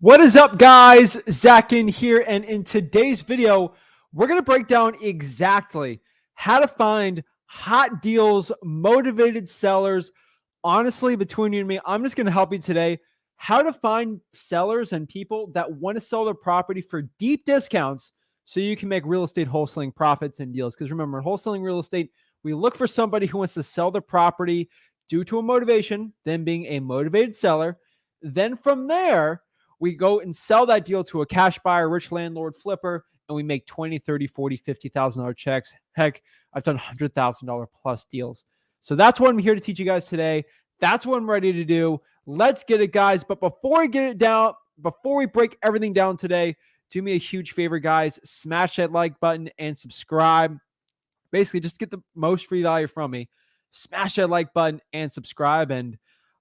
What is up, guys? Zach Ginn here, and in today's video, we're going to break down exactly how to find hot deals, motivated sellers. Honestly, between you and me, I'm just going to help you today how to find sellers and people that want to sell their property for deep discounts so you can make real estate wholesaling profits and deals. Because remember, in wholesaling real estate, we look for somebody who wants to sell their property due to a motivation, them being a motivated seller. Then from there, we go and sell that deal to a cash buyer, rich landlord, flipper, and we make $20,000, $30,000, $40,000, $50,000 checks. Heck, I've done $100,000 plus deals. So that's what I'm here to teach you guys today. That's what I'm ready to do. Let's get it, guys. But before we get it down, before we break everything down today, do me a huge favor, guys. Smash that like button and subscribe. Basically, just get the most free value from me. Smash that like button and subscribe, and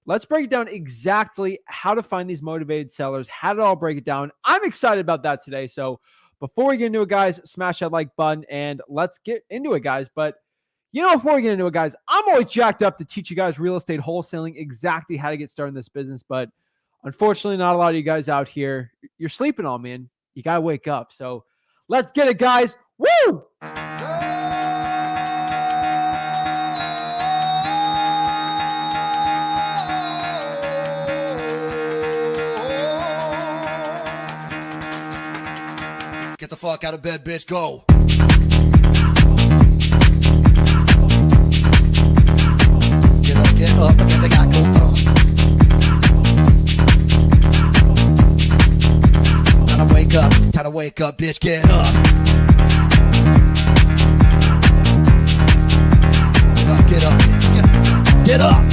let's break down exactly how to find these motivated sellers, how to all break it down. I'm excited about that today. So before we get into it, guys, smash that like button and let's get into it, guys. But before we get into it, guys, I'm always jacked up to teach you guys real estate wholesaling, exactly how to get started in this business. But unfortunately, not a lot of you guys out here, you're sleeping on me, and you got to wake up. So let's get it, guys. Woo! Get the fuck out of bed, bitch. Go. Get up, and then they got go. Time to wake up, bitch. Get up. Get up. Get up.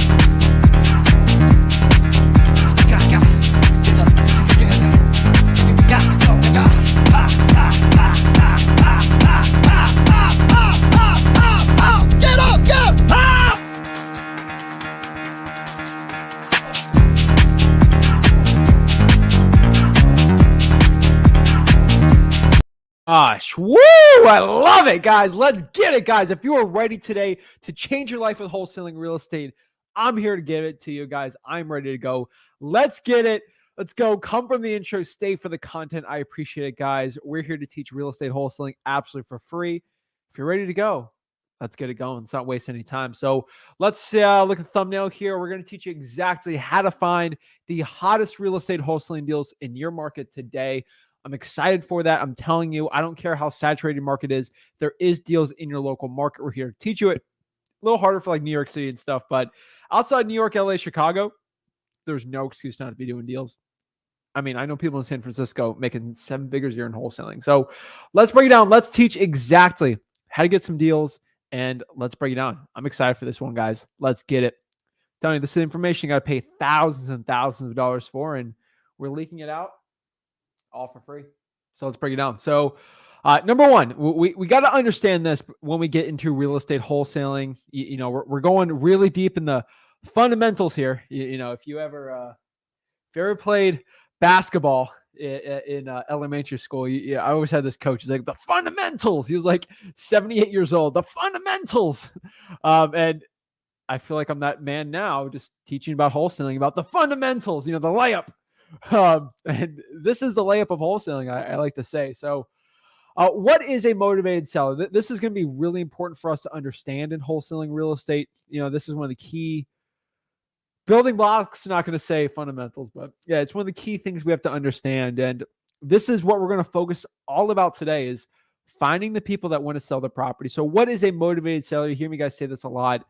Gosh, woo! I love it, guys. Let's get it, guys. If you are ready today to change your life with wholesaling real estate, I'm here to give it to you, guys. I'm ready to go. Let's get it. Let's go. Come from the intro. Stay for the content. I appreciate it, guys. We're here to teach real estate wholesaling absolutely for free. If you're ready to go, let's get it going. Let's not waste any time. So let's look at the thumbnail here. We're going to teach you exactly how to find the hottest real estate wholesaling deals in your market today. I'm excited for that. I'm telling you, I don't care how saturated market is. There is deals in your local market. We're here to teach you it. A little harder for like New York City and stuff, but outside New York, LA, Chicago, there's no excuse not to be doing deals. I mean, I know people in San Francisco making 7 figures a year in wholesaling. So let's break it down. Let's teach exactly how to get some deals, and let's break it down. I'm excited for this one, guys. Let's get it. I'm telling you, this is information you got to pay thousands and thousands of dollars for, and we're leaking it out all for free. So let's break it down. So number one, we got to understand this when we get into real estate wholesaling. We're going really deep in the fundamentals here. If you ever played basketball in elementary school, I always had this coach. He's like, the fundamentals. He was like 78 years old. The fundamentals. And I feel like I'm that man now, just teaching about wholesaling, about the fundamentals, the layup. And this is the layup of wholesaling, I like to say. So what is a motivated seller? This is going to be really important for us to understand in wholesaling real estate. This is one of the key building blocks. Not going to say fundamentals, but yeah, it's one of the key things we have to understand. And this is what we're going to focus all about today, is finding the people that want to sell the property. So what is a motivated seller? You hear me guys say this a lot.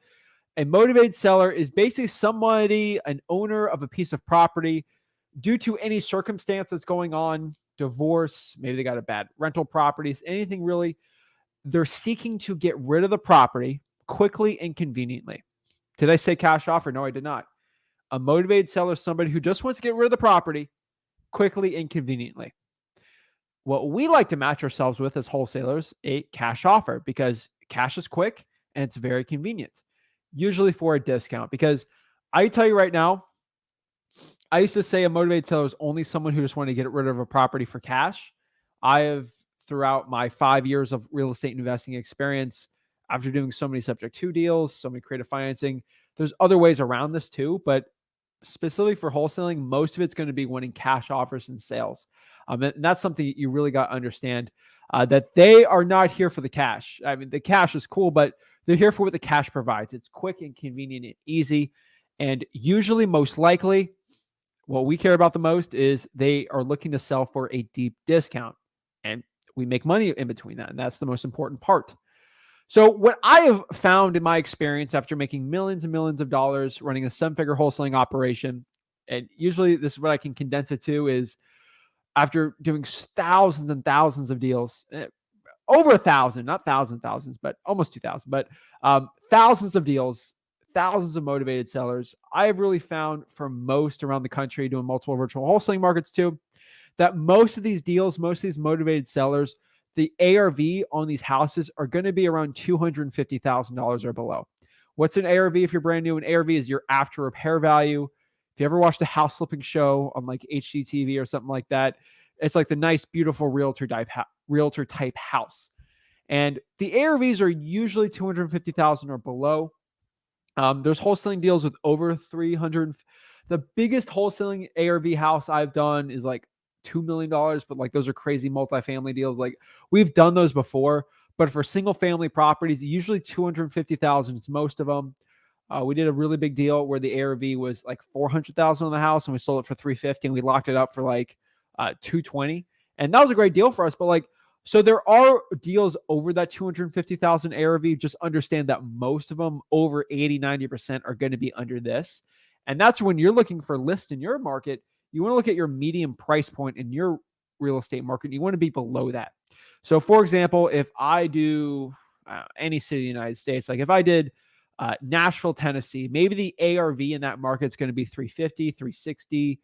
A motivated seller is basically somebody, an owner of a piece of property, due to any circumstance that's going on, divorce, maybe they got a bad rental properties, anything really, they're seeking to get rid of the property quickly and conveniently. Did I say cash offer? No, I did not. A motivated seller is somebody who just wants to get rid of the property quickly and conveniently. What we like to match ourselves with as wholesalers, a cash offer, because cash is quick and it's very convenient, usually for a discount. Because I tell you right now, I used to say a motivated seller is only someone who just wanted to get rid of a property for cash. I have, throughout my 5 years of real estate investing experience, after doing so many subject to deals, so many creative financing, there's other ways around this too, but specifically for wholesaling, most of it's going to be winning cash offers and sales. And that's something you really got to understand, that they are not here for the cash. I mean, the cash is cool, but they're here for what the cash provides. It's quick and convenient and easy. And usually, most likely, what we care about the most is they are looking to sell for a deep discount. And we make money in between that. And that's the most important part. So what I have found in my experience after making millions and millions of dollars running a 7-figure wholesaling operation, and usually this is what I can condense it to, is after doing thousands and thousands of deals, over 1,000, not thousands, but almost 2,000, but thousands of deals, thousands of motivated sellers, I have really found for most around the country, doing multiple virtual wholesaling markets too, that most of these deals, most of these motivated sellers, the ARV on these houses are going to be around $250,000 or below. What's an ARV if you're brand new? An ARV is your after repair value. If you ever watched a house flipping show on like HGTV or something like that, it's like the nice, beautiful realtor type house. And the ARVs are usually 250,000 or below. There's wholesaling deals with over 300. The biggest wholesaling ARV house I've done is like $2 million, but like those are crazy multifamily deals. Like we've done those before, but for single family properties, usually 250,000 is most of them. We did a really big deal where the ARV was like 400,000 on the house, and we sold it for 350, and we locked it up for like 220, and that was a great deal for us. But like, so there are deals over that 250,000 ARV. Just understand that most of them, over 80-90%, are going to be under this, and that's when you're looking for lists in your market. You want to look at your medium price point in your real estate market. You want to be below that. So, for example, if I do any city in the United States, like if I did Nashville, Tennessee, maybe the ARV in that market is going to be 350, 360.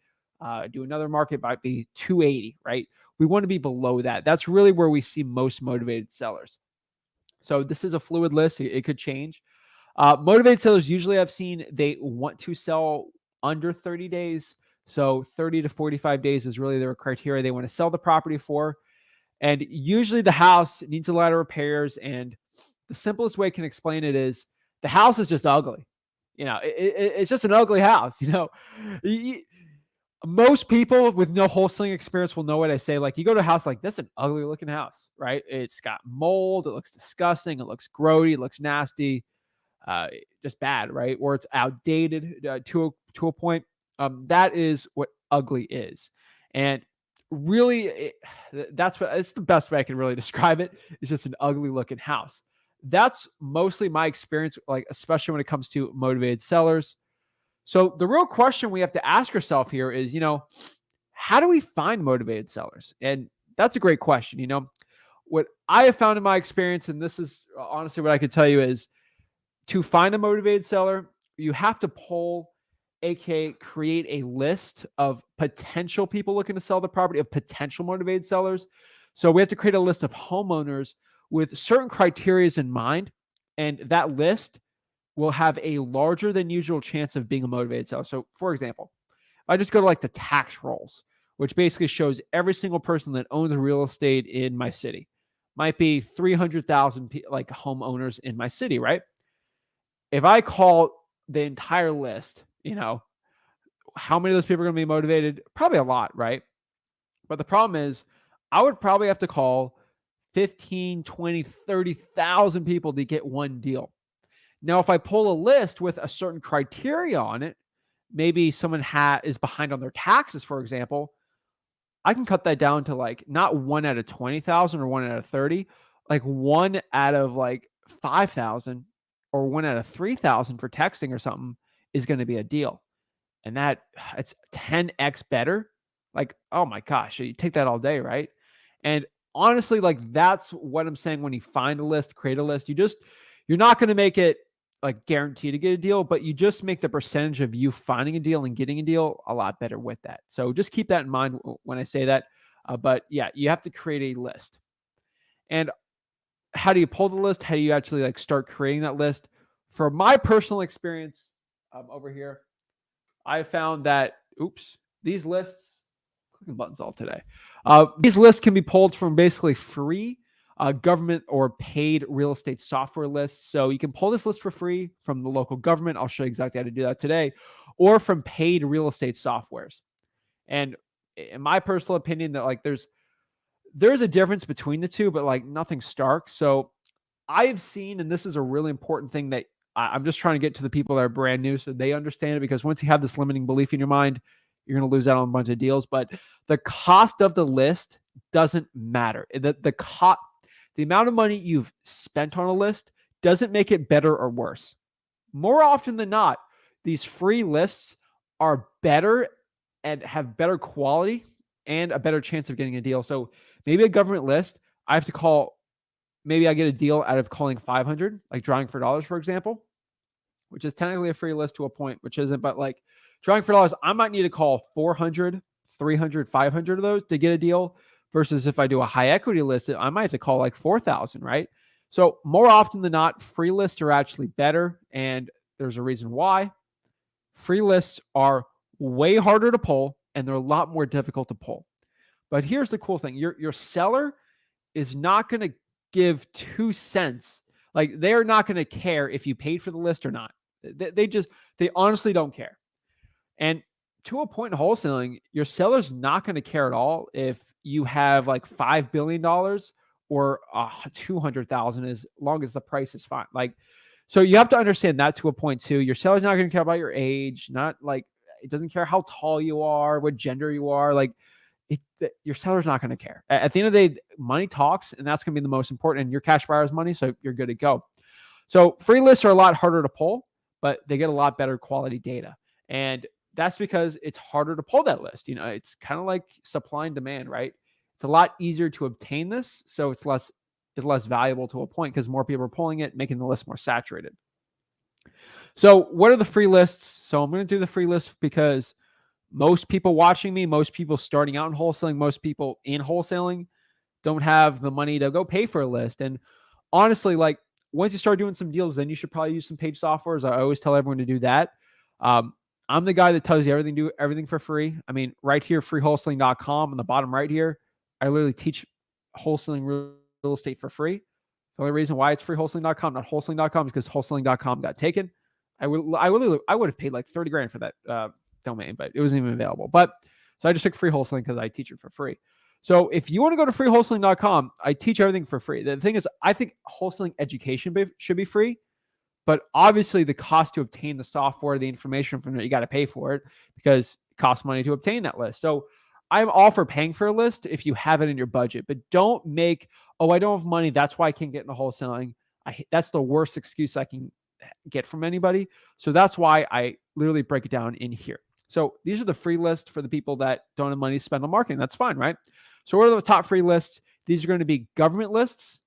Do another market might be 280, right? We want to be below that. That's really where we see most motivated sellers. So this is a fluid list. It could change. Motivated sellers usually I've seen they want to sell under 30 days. So 30 to 45 days is really their criteria they want to sell the property for. And usually the house needs a lot of repairs. And the simplest way I can explain it is the house is just ugly. It's just an ugly house. Most people with no wholesaling experience will know what I say. Like you go to a house like this, an ugly looking house, right? It's got mold. It looks disgusting. It looks grody. It looks nasty. Just bad, right? Or it's outdated to a point. That is what ugly is. And really, it's the best way I can really describe it. It's just an ugly looking house. That's mostly my experience, like especially when it comes to motivated sellers. So the real question we have to ask ourselves here is, how do we find motivated sellers? And that's a great question. What I have found in my experience, and this is honestly what I could tell you, is to find a motivated seller, you have to poll, aka create a list of potential people looking to sell the property, of potential motivated sellers. So we have to create a list of homeowners with certain criteria in mind, and that list will have a larger than usual chance of being a motivated seller. So for example, I just go to like the tax rolls, which basically shows every single person that owns real estate in my city. Might be 300,000 like homeowners in my city, right? If I call the entire list, how many of those people are going to be motivated? Probably a lot, right? But the problem is I would probably have to call 15, 20, 30,000 people to get one deal. Now, if I pull a list with a certain criteria on it, maybe someone is behind on their taxes, for example, I can cut that down to like not 1 out of 20,000 or 1 out of 30, like 1 out of like 5,000 or 1 out of 3,000 for texting or something is going to be a deal. And that it's 10x better. Like, oh my gosh, you take that all day, right? And honestly, like that's what I'm saying. When you find a list, create a list, you're not going to make it like guaranteed to get a deal, but you just make the percentage of you finding a deal and getting a deal a lot better with that. So just keep that in mind when I say that. But yeah, you have to create a list. And how do you pull the list? How do you actually like start creating that list? For my personal experience over here, I found that, these lists, clicking buttons all today. These lists can be pulled from basically free government or paid real estate software lists. So you can pull this list for free from the local government. I'll show you exactly how to do that today, or from paid real estate softwares. And in my personal opinion, that like there's a difference between the two, but like nothing stark. So I have seen, and this is a really important thing that I'm just trying to get to the people that are brand new so they understand it, because once you have this limiting belief in your mind, you're going to lose out on a bunch of deals. But the cost of the list doesn't matter. The amount of money you've spent on a list doesn't make it better or worse. More often than not, these free lists are better and have better quality and a better chance of getting a deal. So maybe a government list, maybe I get a deal out of calling 500, like drawing for dollars, for example, which is technically a free list to a point, which isn't, but like drawing for dollars, I might need to call 400, 300, 500 of those to get a deal, versus if I do a high equity list, I might have to call like 4,000, right? So more often than not, free lists are actually better. And there's a reason why. Free lists are way harder to pull and they're a lot more difficult to pull. But here's the cool thing. Your seller is not going to give 2 cents. Like, they're not going to care if you paid for the list or not. They honestly don't care. And to a point in wholesaling, your seller's not going to care at all if you have like $5 billion or 200,000, as long as the price is fine. Like, so you have to understand that to a point too. Your seller's not going to care about your age, not like, it doesn't care how tall you are, what gender you are. Like, your seller's not going to care. At the end of the day, money talks, and that's going to be the most important. And your cash buyer's money, so you're good to go. So free lists are a lot harder to pull, but they get a lot better quality data. And that's because it's harder to pull that list. You know, it's kind of like supply and demand, right? It's a lot easier to obtain this, so it's less valuable to a point because more people are pulling it, making the list more saturated. So what are the free lists? So I'm going to do the free list because most people watching me, most people starting out in wholesaling, most people in wholesaling don't have the money to go pay for a list. And honestly, like, once you start doing some deals, then you should probably use some paid softwares. I always tell everyone to do that. I'm the guy that tells you do everything for free. I mean, right here, freewholesaling.com on the bottom right here, I literally teach wholesaling real estate for free. The only reason why it's freewholesaling.com, not wholesaling.com, is because wholesaling.com got taken. I would have paid like 30 grand for that domain, but it wasn't even available. But so I just took free wholesaling because I teach it for free. So if you want to go to freewholesaling.com, I teach everything for free. The thing is, I think wholesaling education should be free, but obviously the cost to obtain the software, the information from it, you got to pay for it because it costs money to obtain that list. So I'm all for paying for a list if you have it in your budget, but don't make, I don't have money, that's why I can't get into wholesaling. That's the worst excuse I can get from anybody. So that's why I literally break it down in here. So these are the free lists for the people that don't have money to spend on marketing. That's fine, right? So what are the top free lists? These are going to be government lists,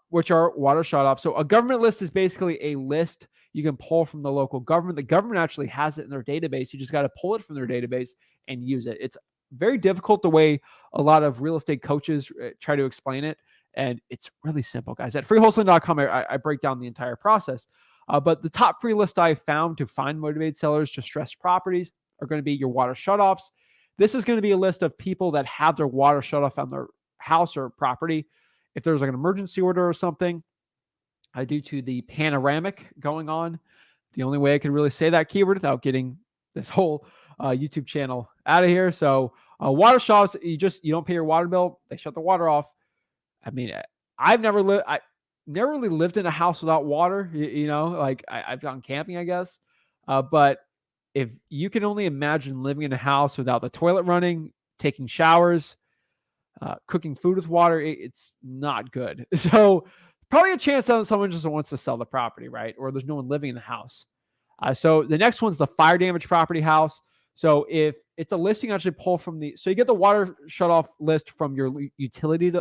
which are water shut off. So a government list is basically a list you can pull from the local government. The government actually has it in their database. You just got to pull it from their database and use it. It's very difficult the way a lot of real estate coaches try to explain it. And it's really simple, guys. At freewholesaling.com, I break down the entire process. But the top free list I found to find motivated sellers to stress properties are going to be your water shutoffs. This is going to be a list of people that have their water shut off on their house or property. If there's like an emergency order or something, due to the panoramic going on, the only way I can really say that keyword without getting this whole YouTube channel out of here. So water shutoffs, you don't pay your water bill, they shut the water off. I mean, I never really lived in a house without water. Like I've gone camping, I guess. But if you can only imagine living in a house without the toilet running, taking showers, cooking food with water, it's not good. So probably a chance that someone just wants to sell the property, right? Or there's no one living in the house. So the next one's the fire damage property house. So if it's a list you can actually pull from so you get the water shut off list from your utility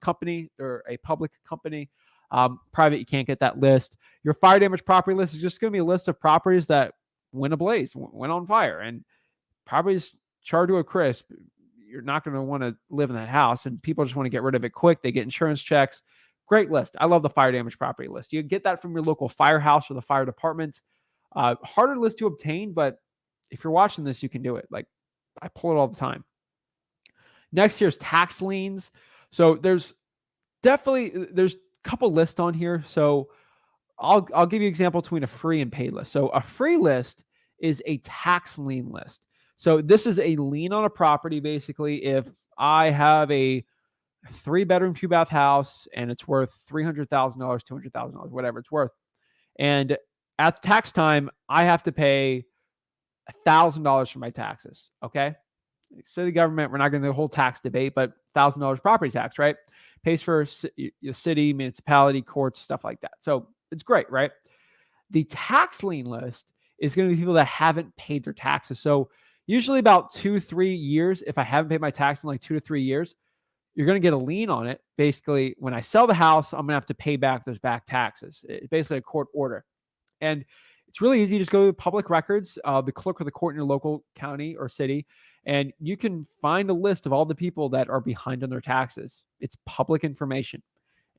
company or a public company. Private, you can't get that list. Your fire damage property list is just going to be a list of properties that went ablaze, went on fire, and properties charred to a crisp. You're not going to want to live in that house, and people just want to get rid of it quick. They get insurance checks. Great list. I love the fire damage property list. You get that from your local firehouse or the fire department. Harder list to obtain, but if you're watching this, you can do it. Like, I pull it all the time. Next, here's tax liens. So there's definitely there's a couple lists on here. So I'll give you an example between a free and paid list. So a free list is a tax lien list. So this is a lien on a property. Basically, if I have a 3-bedroom, 2-bath house and it's worth $300,000, $200,000, whatever it's worth, and at tax time, I have to pay $1,000 for my taxes. Okay. City government, we're not going to do the whole tax debate, but $1,000 property tax, right? Pays for your city, municipality, courts, stuff like that. So it's great, right? The tax lien list is going to be people that haven't paid their taxes. So usually about 2-3 years, if I haven't paid my tax in like 2 to 3 years, you're going to get a lien on it. Basically, when I sell the house, I'm going to have to pay back those back taxes. It's basically a court order. And it's really easy. Just go to public records, the clerk of the court in your local county or city, and you can find a list of all the people that are behind on their taxes. It's public information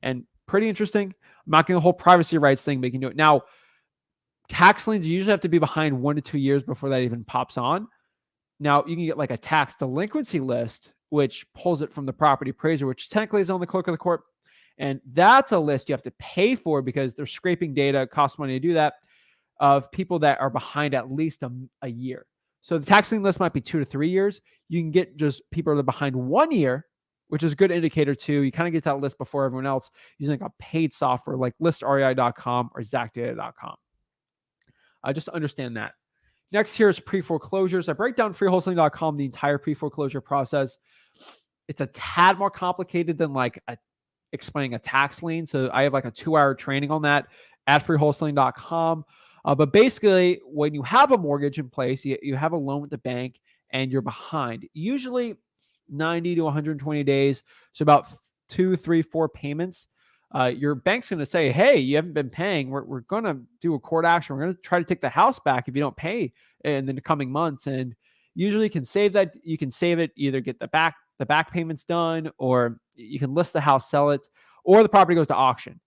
and pretty interesting. I'm not going to the whole privacy rights thing, but you can do it. Now, tax liens, you usually have to be behind 1 to 2 years before that even pops on. Now, you can get like a tax delinquency list, which pulls it from the property appraiser, which technically is on the clerk of the court. And that's a list you have to pay for because they're scraping data. It costs money to do that, of people that are behind at least a year. So the tax lien list might be 2 to 3 years. You can get just people that are behind 1 year, which is a good indicator too. You kind of get that list before everyone else using like a paid software like listrei.com or zachdata.com. Just understand that. Next here is pre-foreclosures. I break down freewholesaling.com, the entire pre-foreclosure process. It's a tad more complicated than like explaining a tax lien. So I have like a 2-hour training on that at freewholesaling.com. But basically, when you have a mortgage in place, you have a loan with the bank and you're behind, usually 90 to 120 days. So about 2, 3, 4 payments. Your bank's going to say, hey, you haven't been paying. We're going to do a court action. We're going to try to take the house back if you don't pay in the coming months. And usually you can save that. You can save it, either get the back payments done, or you can list the house, sell it, or the property goes to auction.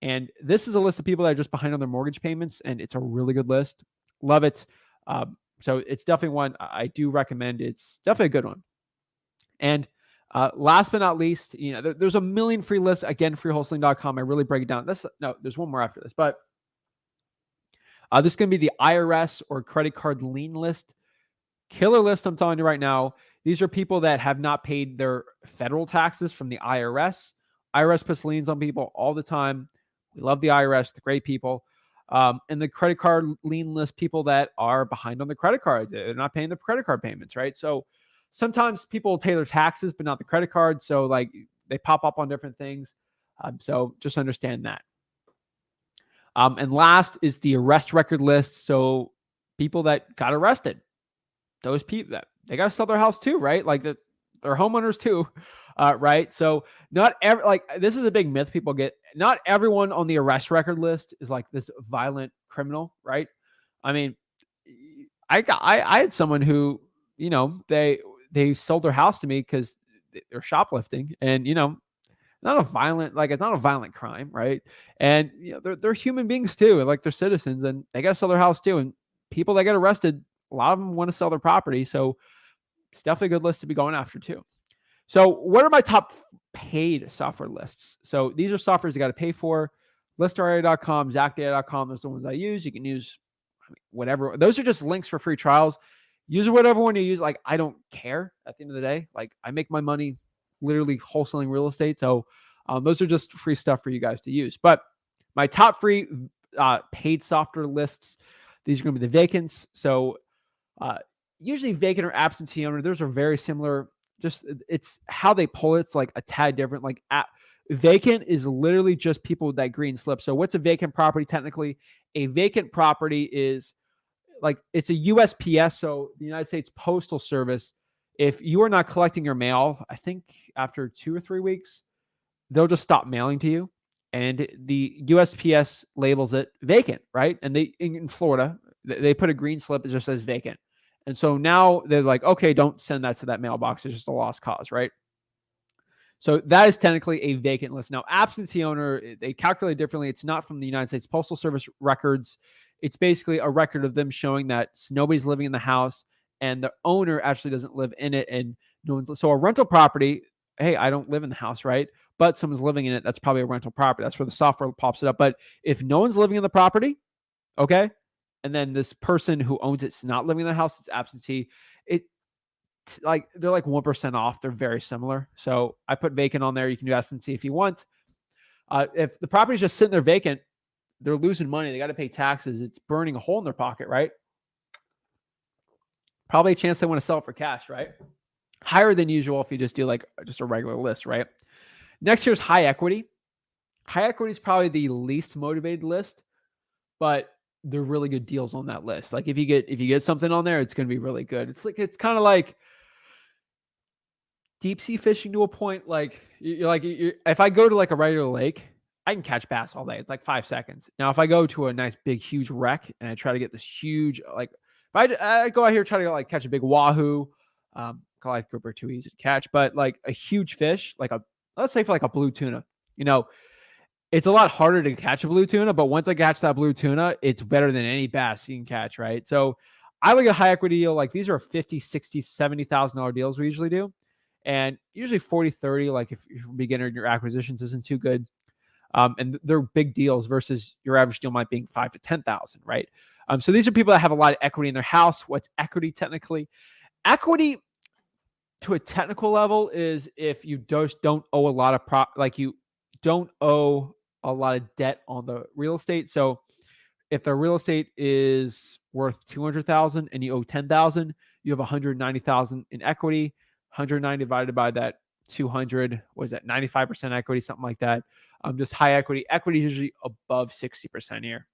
And this is a list of people that are just behind on their mortgage payments, and it's a really good list. Love it. So it's definitely one I do recommend. It's definitely a good one. And last but not least, there's a million free lists. Again, freewholesaling.com. I really break it down. There's one more after this, but this is going to be the IRS or credit card lien list. Killer list, I'm telling you right now. These are people that have not paid their federal taxes from the IRS. IRS puts liens on people all the time. We love the IRS, the great people. And the credit card lien list, people that are behind on the credit cards. They're not paying the credit card payments, right? So sometimes people pay their taxes, but not the credit card. So like they pop up on different things. So just understand that. And last is the arrest record list. So people that got arrested, those people that they got to sell their house too, right? Like they're homeowners too. Right. So not this is a big myth people get. Not everyone on the arrest record list is like this violent criminal, right? I mean, I had someone who, they sold their house to me because they're shoplifting, and not a violent, it's not a violent crime, right? And they're human beings too, like they're citizens, and they got to sell their house too. And people that get arrested, a lot of them want to sell their property, so it's definitely a good list to be going after too. So what are my top paid software lists? So these are softwares you got to pay for. Listrei.com, zachdata.com. Those are the ones I use. You can use whatever. Those are just links for free trials. Use whatever one you use. Like, I don't care at the end of the day. Like, I make my money literally wholesaling real estate. So those are just free stuff for you guys to use. But my top free paid software lists, these are going to be the vacants. So usually vacant or absentee owner, those are very similar. Just it's how they pull it. It's like a tad different. Like vacant is literally just people with that green slip. So what's a vacant property? Technically, a vacant property is like, it's a USPS. So the United States Postal Service, if you are not collecting your mail, I think after 2 or 3 weeks, they'll just stop mailing to you. And the USPS labels it vacant, right? And in Florida, they put a green slip that just says vacant. And so now they're like, okay, don't send that to that mailbox. It's just a lost cause, right? So that is technically a vacant list. Now, absentee owner, they calculate differently. It's not from the United States Postal Service records. It's basically a record of them showing that nobody's living in the house and the owner actually doesn't live in it. And no one's, so a rental property, hey, I don't live in the house, right? but someone's living in it, that's probably a rental property. That's where the software pops it up. But if no one's living in the property, okay, and then this person who owns it's not living in the house, it's absentee, it like they're like 1% off. They're very similar. So I put vacant on there. You can do absentee if you want. If the property's just sitting there vacant, they're losing money. They got to pay taxes. It's burning a hole in their pocket, right? Probably a chance they want to sell it for cash, right? Higher than usual if you just do like just a regular list, right? Next here's high equity. High equity is probably the least motivated list, but they're really good deals on that list. Like if you get something on there, it's going to be really good. It's kind of like deep sea fishing to a point. Like if I go to like a regular lake, I can catch bass all day. It's like 5 seconds. Now, if I go to a nice big huge wreck and I try to get this huge like if I go out here try to like catch a big wahoo, Goliath grouper too easy to catch, but like a huge fish, like let's say for like a blue tuna, it's a lot harder to catch a blue tuna, but once I catch that blue tuna, it's better than any bass you can catch, right? So I look at high equity deal. Like these are 50, 60, $70,000 deals we usually do. And usually 40, 30, like if you're a beginner and your acquisitions isn't too good. And they're big deals versus your average deal might be 5 to 10,000, right? So these are people that have a lot of equity in their house. What's equity technically? Equity to a technical level is if you just don't owe a lot of you don't owe a lot of debt on the real estate. So if the real estate is worth 200,000 and you owe 10,000, you have 190,000 in equity. 190 divided by that 200 was that 95% equity, something like that. Just high equity. Equity is usually above 60% here.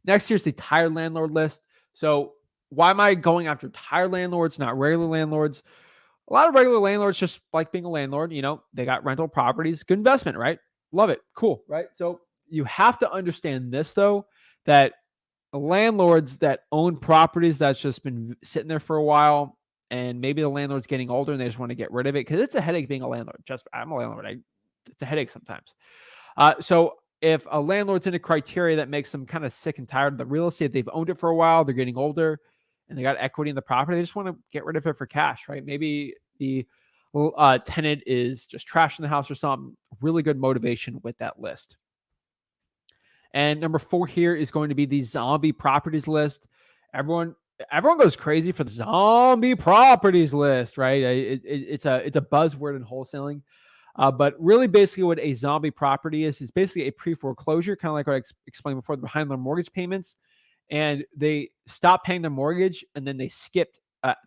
Next, here's the tired landlord list. So why am I going after tired landlords, not regular landlords? A lot of regular landlords just like being a landlord. They got rental properties, good investment, right? Love it. Cool, right? So you have to understand this, though, that landlords that own properties that's just been sitting there for a while, and maybe the landlord's getting older and they just want to get rid of it because it's a headache being a landlord. I'm a landlord. It's a headache sometimes. So if a landlord's in a criteria that makes them kind of sick and tired of the real estate, they've owned it for a while, they're getting older, and they got equity in the property, they just want to get rid of it for cash, right? Maybe the tenant is just trashing the house or something. Really good motivation with that list. And number 4 here is going to be the zombie properties list. Everyone goes crazy for the zombie properties list, right? It's a buzzword in wholesaling. But really basically what a zombie property is basically a pre-foreclosure, kind of like what I explained before, behind their mortgage payments. And they stopped paying their mortgage and then they skipped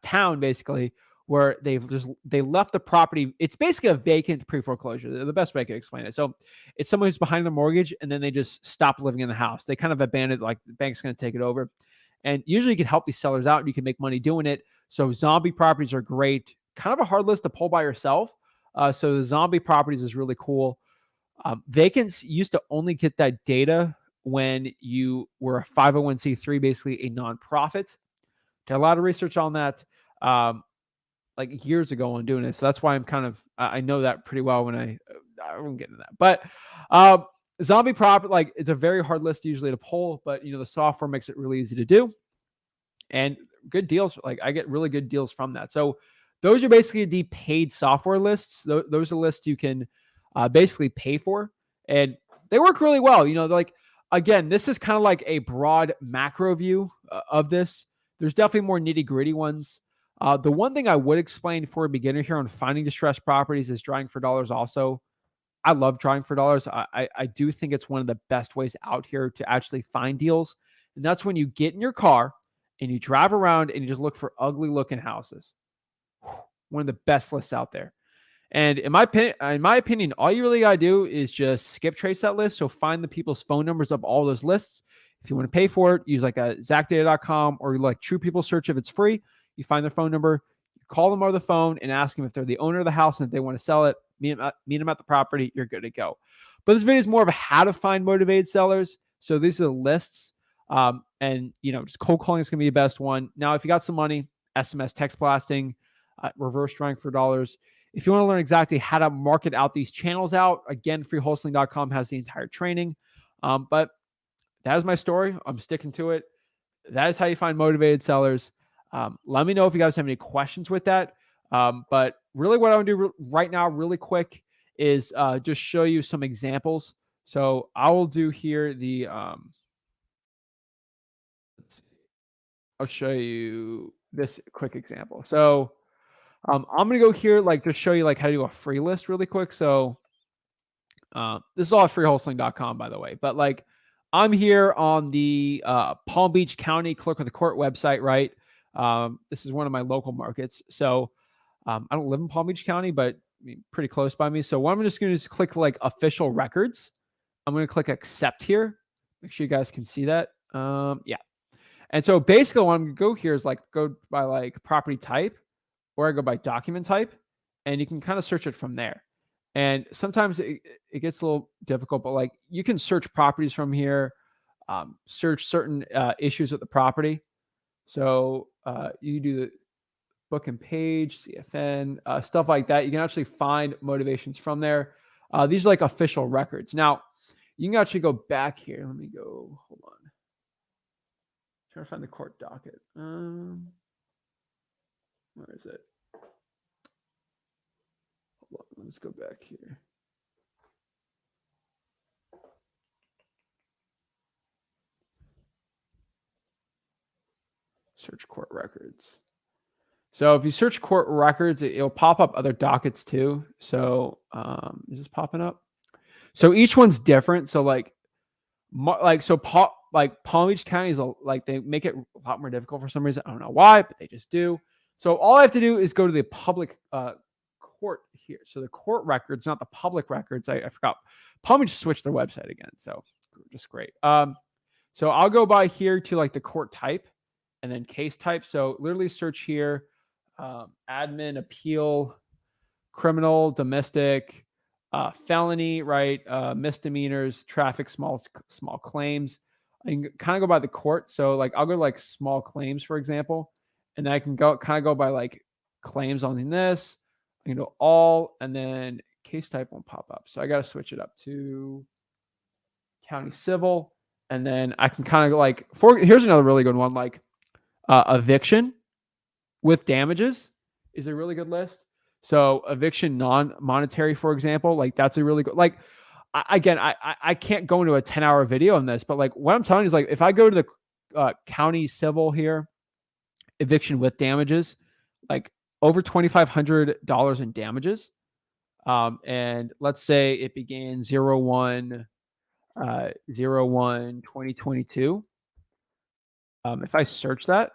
town basically, where they left the property. It's basically a vacant pre-foreclosure. The best way I could explain it. So it's someone who's behind the mortgage and then they just stop living in the house. They kind of abandoned, like the bank's going to take it over. And usually you can help these sellers out and you can make money doing it. So zombie properties are great. Kind of a hard list to pull by yourself. So the zombie properties is really cool. Vacants used to only get that data when you were a 501c3, basically a nonprofit. Did a lot of research on that like years ago on doing it. So that's why I'm kind of, I know that pretty well when I won't get into that. But zombie property, like it's a very hard list usually to pull, but the software makes it really easy to do. And good deals, like I get really good deals from that. So those are basically the paid software lists. Those are lists you can basically pay for, and they work really well. Like, again, this is kind of like a broad macro view of this. There's definitely more nitty gritty ones. The one thing I would explain for a beginner here on finding distressed properties is drawing for dollars also. I love drawing for dollars. I do think it's one of the best ways out here to actually find deals. And that's when you get in your car and you drive around and you just look for ugly looking houses. One of the best lists out there. And in my opinion, all you really got to do is just skip trace that list. So find the people's phone numbers of all those lists. If you want to pay for it, use like a zachdata.com or like True People Search if it's free. You find their phone number, you call them over the phone and ask them if they're the owner of the house and if they want to sell it, meet them at the property, you're good to go. But this video is more of a how to find motivated sellers. So these are the lists. And just cold calling is going to be the best one. Now, if you got some money, SMS text blasting, reverse drawing for dollars. If you want to learn exactly how to market out these channels out, again, freewholesaling.com has the entire training. But that is my story. I'm sticking to it. That is how you find motivated sellers. Let me know if you guys have any questions with that. But really what I want to do right now, really quick, is just show you some examples. So I will do here the let's see. I'll show you this quick example. So I'm gonna go here, like just show you like how to do a free list really quick. So this is all at freewholesaling.com, by the way. But like I'm here on the Palm Beach County Clerk of the Court website, right? This is one of my local markets. So I don't live in Palm Beach County, but I mean, pretty close by me. So what I'm just going to click like official records. I'm going to click accept here. Make sure you guys can see that. Yeah. And so basically what I'm going to go here is like go by like property type, or I go by document type, and you can kind of search it from there. And sometimes it gets a little difficult, but like you can search properties from here, search certain issues with the property. So you do the book and page, CFN, stuff like that. You can actually find motivations from there. These are like official records. Now, you can actually go back here. Let me go, hold on. Trying to find the court docket. Where is it? Hold on, let's go back here. Search court records. So if you search court records, it'll pop up other dockets too. So is this popping up? So each one's different. So like Palm Beach County is like they make it a lot more difficult for some reason. I don't know why, but they just do. So all I have to do is go to the public court here. So the court records, not the public records. I forgot. Palm Beach switched their website again. So just great. So I'll go by here to like the court type and then case type. So literally search here, admin, appeal, criminal, domestic, felony, right? Misdemeanors, traffic, small claims. I can kind of go by the court. So like I'll go to like small claims, for example, and then I can go by like claims on this. I can do all, and then case type won't pop up. So I got to switch it up to county civil, and then I can kind of like here's another really good one, like eviction with damages is a really good list. So eviction non-monetary, for example, like that's a really good, like, I can't go into a 10-hour video on this, but like what I'm telling you is like, if I go to the county civil here, eviction with damages, like over $2,500 in damages. And let's say it began 01/01/2022. If I search that,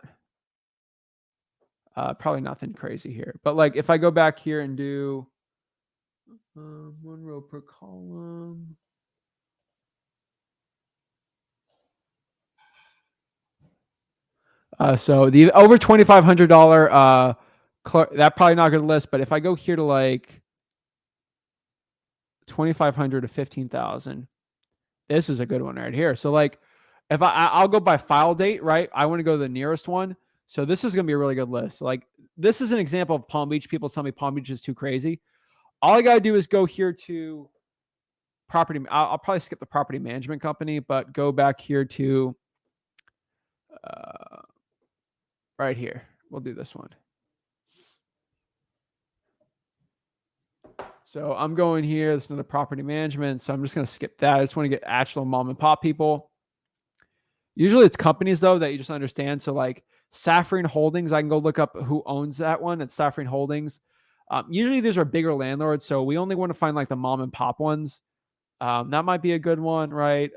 probably nothing crazy here, but like if I go back here and do 1 row per column, so the over $2,500 that probably not good list, but if I go here to like 2,500 to 15,000, this is a good one right here. So like if I'll go by file date, right? I want to go to the nearest one. So this is going to be a really good list. So like this is an example of Palm Beach. People tell me Palm Beach is too crazy. All I got to do is go here to property. I'll probably skip the property management company, but go back here to right here. We'll do this one. So I'm going here. This is another property management. So I'm just going to skip that. I just want to get actual mom and pop people. Usually it's companies though that you just understand. So like Safran Holdings, I can go look up who owns that one. It's Safran Holdings. Usually these are bigger landlords. So we only want to find like the mom and pop ones. That might be a good one, right?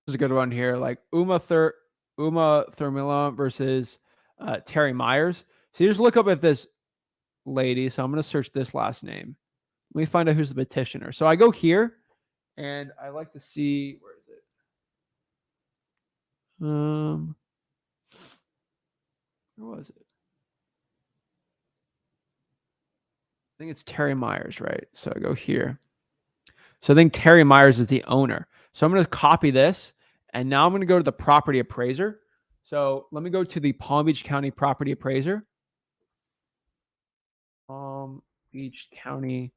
This is a good one here. Like Uma Thurmila versus Terry Myers. So you just look up at this lady. So I'm going to search this last name. Let me find out who's the petitioner. So I go here and I like to see, where is it? Where was it? I think it's Terry Myers, right? So I go here. So I think Terry Myers is the owner. So I'm going to copy this, and now I'm going to go to the property appraiser. So let me go to the Palm Beach County property appraiser. Palm Beach County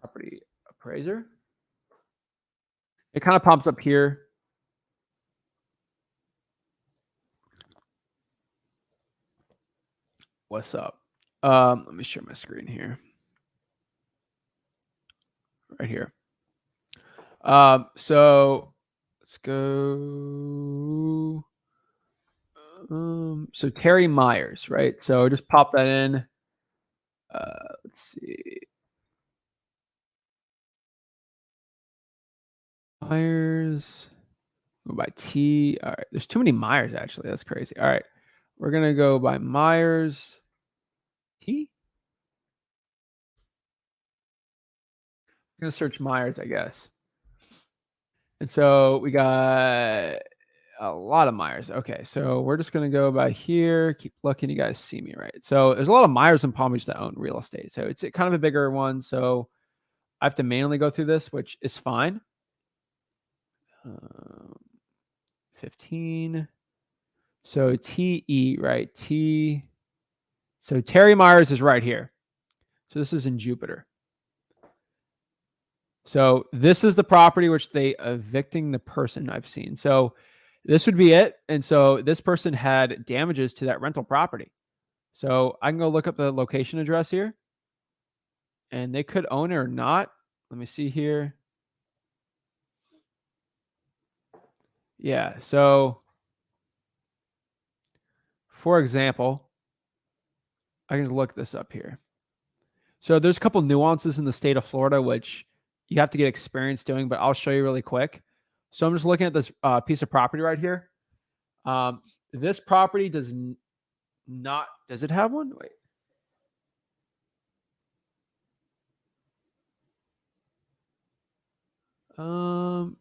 property appraiser. It kind of pops up here. What's up? Let me share my screen here. Right here. So let's go. So Terry Myers, right? So just pop that in. Let's see. Myers. Go by T. All right. There's too many Myers, actually. That's crazy. All right. We're going to go by Myers. T? I'm going to search Myers, I guess. And so we got a lot of Myers. Okay. So we're just going to go by here. Keep looking. You guys see me, right? So there's a lot of Myers and Palm Beach that own real estate. So it's kind of a bigger one. So I have to manually go through this, which is fine. 15. So TE, right? T. So Terry Myers is right here. So this is in Jupiter. So this is the property which they evicting the person I've seen. So this would be it. And so this person had damages to that rental property. So I can go look up the location address here. And they could own it or not. Let me see here. Yeah. So for example, I can look this up here. So there's a couple nuances in the state of Florida, which you have to get experience doing, but I'll show you really quick. So I'm just looking at this piece of property right here. This property does not, does it have one? Wait.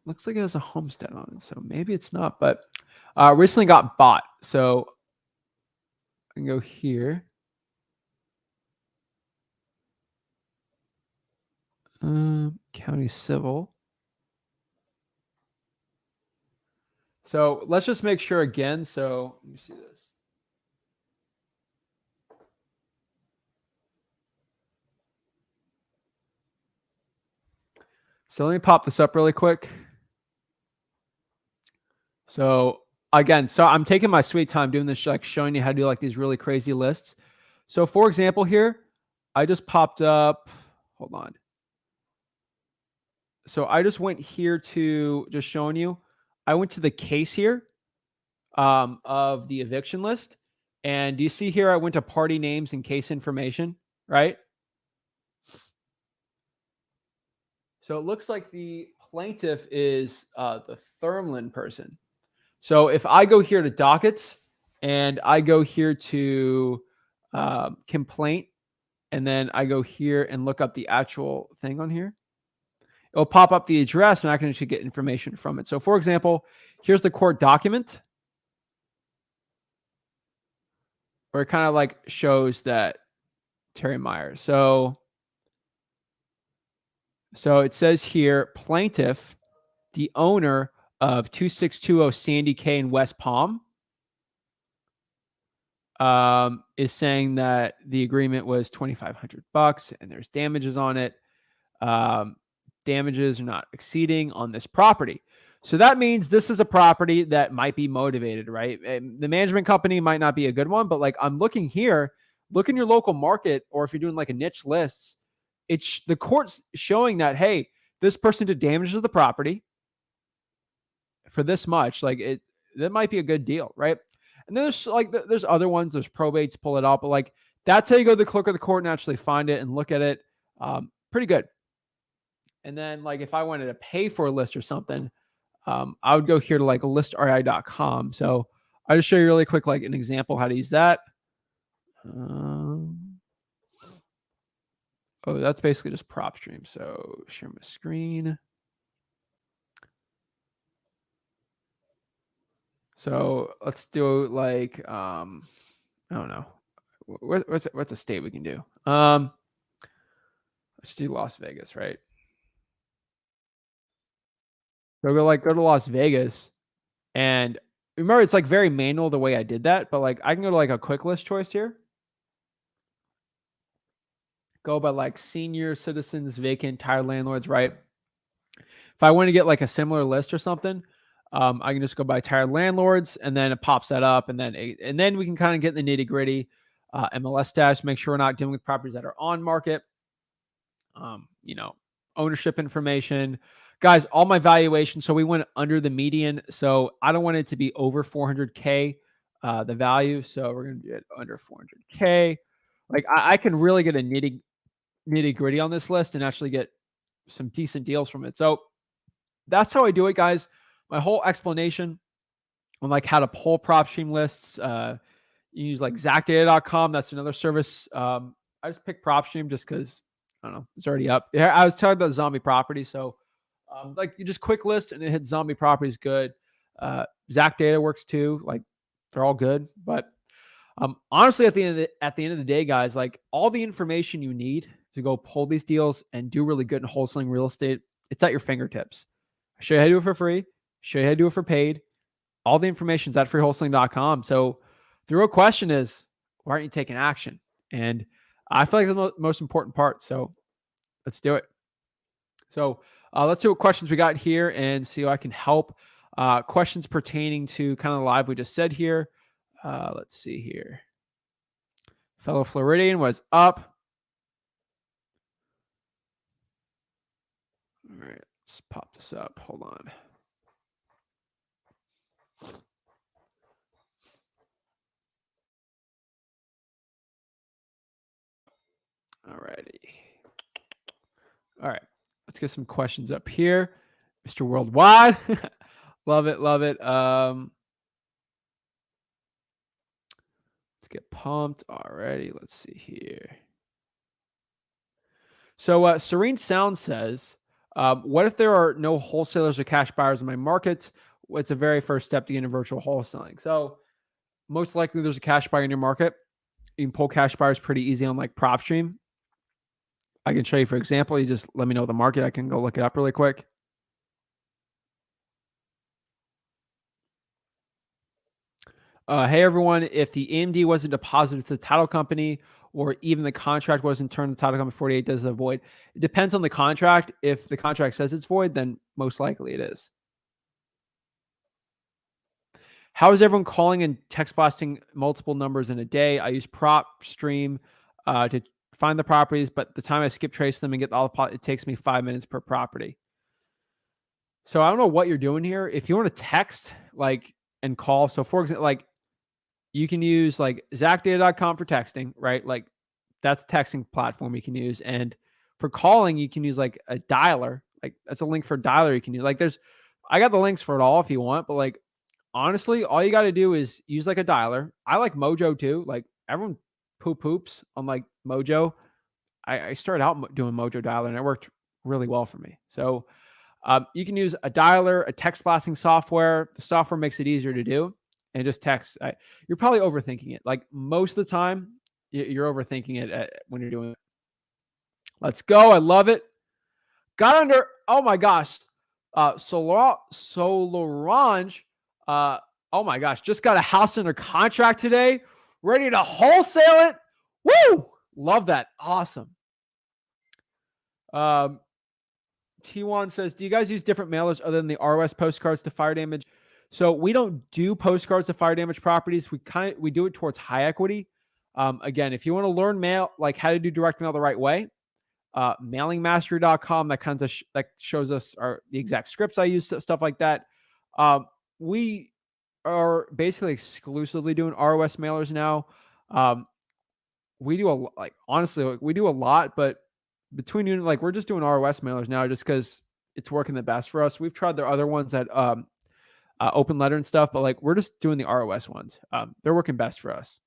Looks like it has a homestead on it, so maybe it's not, but recently got bought. So I can go here. County civil. So let's just make sure again. So let me see this. So let me pop this up really quick. So again, so I'm taking my sweet time doing this, like showing you how to do like these really crazy lists. So for example, here, I just popped up, hold on. So I just went here to just showing you, I went to the case here of the eviction list. And do you see here, I went to party names and case information, right? So it looks like the plaintiff is the Thurmland person. So if I go here to dockets and I go here to complaint, and then I go here and look up the actual thing on here, it'll pop up the address and I can actually get information from it. So for example, here's the court document where it kind of like shows that Terry Myers. So it says here, plaintiff, the owner of 2620 Sandy K in West Palm, is saying that the agreement was $2,500 and there's damages on it. Damages are not exceeding on this property. So that means this is a property that might be motivated, right? And the management company might not be a good one, but like I'm looking here, look in your local market, or if you're doing like a niche list, it's the court's showing that, hey, this person did damage to the property for this much. Like that might be a good deal, right? And then there's other ones, there's probates, pull it out, but like that's how you go to the clerk of the court and actually find it and look at it. Pretty good. And then like if I wanted to pay for a list or something, I would go here to like listri.com. So I'll just show you really quick, like an example how to use that. Oh, that's basically just PropStream. So share my screen. So let's do like, I don't know. What's a state we can do? Let's do Las Vegas, right? So go to Las Vegas, and remember it's like very manual the way I did that, but like I can go to like a quick list choice here. Go by like senior citizens, vacant, tired landlords, right? If I want to get like a similar list or something, I can just go by tired landlords, and then it pops that up, and then we can kind of get in the nitty gritty. MLS status, make sure we're not dealing with properties that are on market. Ownership information. Guys, all my valuation. So we went under the median. So I don't want it to be over 400K, the value. So we're going to get under 400K. Like I can really get a nitty gritty on this list and actually get some decent deals from it. So that's how I do it, guys. My whole explanation on like how to pull PropStream lists. You use like ZachData.com. That's another service. I just picked PropStream just because I don't know, it's already up. Yeah, I was talking about zombie property. So like you just quick list and it hits zombie properties good. Zach Data works too. Like they're all good. But honestly, at the end of the day, guys, like all the information you need to go pull these deals and do really good in wholesaling real estate, it's at your fingertips. I show you how to do it for free, show you how to do it for paid. All the information's at freewholesaling.com. So the real question is, why aren't you taking action? And I feel like the most important part. So let's do it. So let's see what questions we got here and see how I can help. Questions pertaining to kind of the live we just said here. Let's see here. Fellow Floridian was up. All right, let's pop this up. Hold on. All righty. All right, let's get some questions up here. Mr. Worldwide. Love it. Love it. Let's get pumped. Alrighty, let's see here. So Serene Sound says, what if there are no wholesalers or cash buyers in my market? What's the very first step to get into virtual wholesaling? So most likely there's a cash buyer in your market. You can pull cash buyers pretty easy on like PropStream. I can show you, for example, you just let me know the market. I can go look it up really quick. Hey, everyone, if the AMD wasn't deposited to the title company or even the contract wasn't turned to the title company 48 days of void, it depends on the contract. If the contract says it's void, then most likely it is. How is everyone calling and text blasting multiple numbers in a day? I use PropStream to find the properties, but the time I skip trace them and get all the it takes me 5 minutes per property. So I don't know what you're doing here. If you want to text like and call, so for example, like you can use like ZachData.com for texting, right? Like that's a texting platform you can use. And for calling, you can use like a dialer. Like that's a link for a dialer you can use. Like I got the links for it all if you want, but like honestly, all you got to do is use like a dialer. I like Mojo too. Like everyone poops on like Mojo. I started out doing Mojo dialer and it worked really well for me. So you can use a dialer, a text blasting software. The software makes it easier to do. And just text. You're probably overthinking it. Like most of the time, you're overthinking it when you're doing it. Let's go. I love it. Got under. Oh my gosh. Solarange. Oh my gosh. Just got a house under contract today. Ready to wholesale it. Woo! Love that. Awesome. T1 says, do you guys use different mailers other than the ROS postcards to fire damage? So we don't do postcards to fire damage properties. We do it towards high equity. Again, if you want to learn mail, like how to do direct mail the right way, mailingmastery.com, that kind of that shows us the exact scripts I use, stuff like that. We are basically exclusively doing ROS mailers now. We do honestly, we do a lot, but between you, like we're just doing ROS mailers now just because it's working the best for us. We've tried the other ones that open letter and stuff, but like we're just doing the ROS ones. They're working best for us.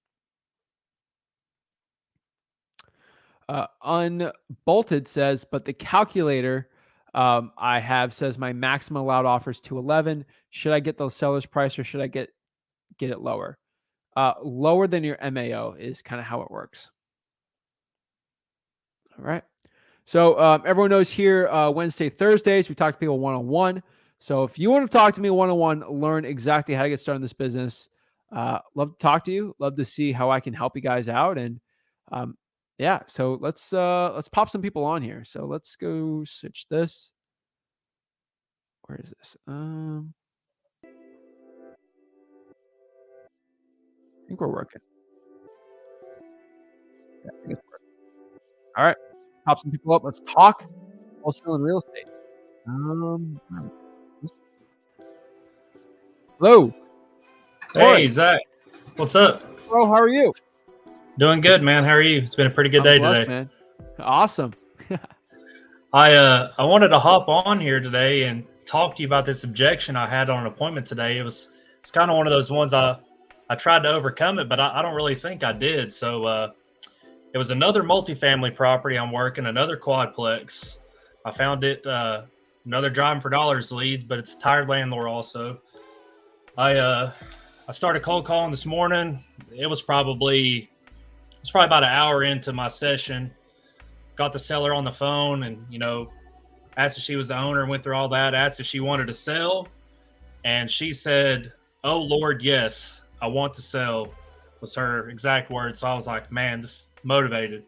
Unbolted says, but the calculator I have says my maximum allowed offer is 211. Should I get the seller's price or should I get it lower? Lower than your MAO is kind of how it works. All right. So everyone knows here Wednesday, Thursdays, we talk to people one-on-one. So if you want to talk to me one-on-one, learn exactly how to get started in this business. Love to talk to you. Love to see how I can help you guys out. And yeah, so let's pop some people on here. So let's go switch this. Where is this? I think we're working. All right. Pop some people up. Let's talk wholesaling real estate. Hello. Hey, Corey. Zach. What's up? Bro, how are you? Doing good, man. How are you? It's been a pretty good day blessed, today. man. Awesome. I wanted to hop on here today and talk to you about this objection I had on an appointment today. It's kind of one of those ones I tried to overcome it, but I don't really think I did. So it was another multifamily property I'm working, another quadplex. I found it another driving for dollars leads, but it's a tired landlord also. I started cold calling this morning. It was probably about an hour into my session. Got the seller on the phone and, asked if she was the owner and went through all that, asked if she wanted to sell. And she said, "Oh, Lord, yes, I want to sell," was her exact words. So I was like, man, just motivated.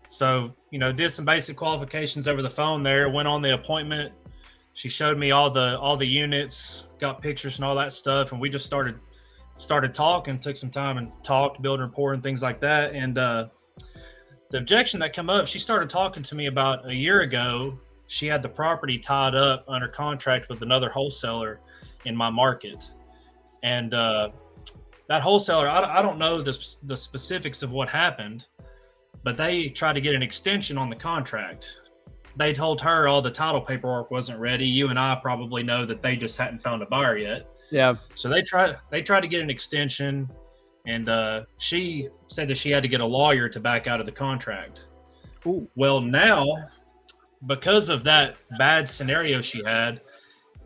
So, did some basic qualifications over the phone there, went on the appointment. She showed me all the units, got pictures and all that stuff. And we just started talking, took some time and talked, build rapport and things like that. And the objection that came up, she started talking to me about a year ago. She had the property tied up under contract with another wholesaler in my market. And that wholesaler, I don't know the specifics of what happened, but they tried to get an extension on the contract. They told her all the title paperwork wasn't ready. You and I probably know that they just hadn't found a buyer yet. Yeah. So they tried to get an extension, and she said that she had to get a lawyer to back out of the contract. Ooh. Well, now, because of that bad scenario she had,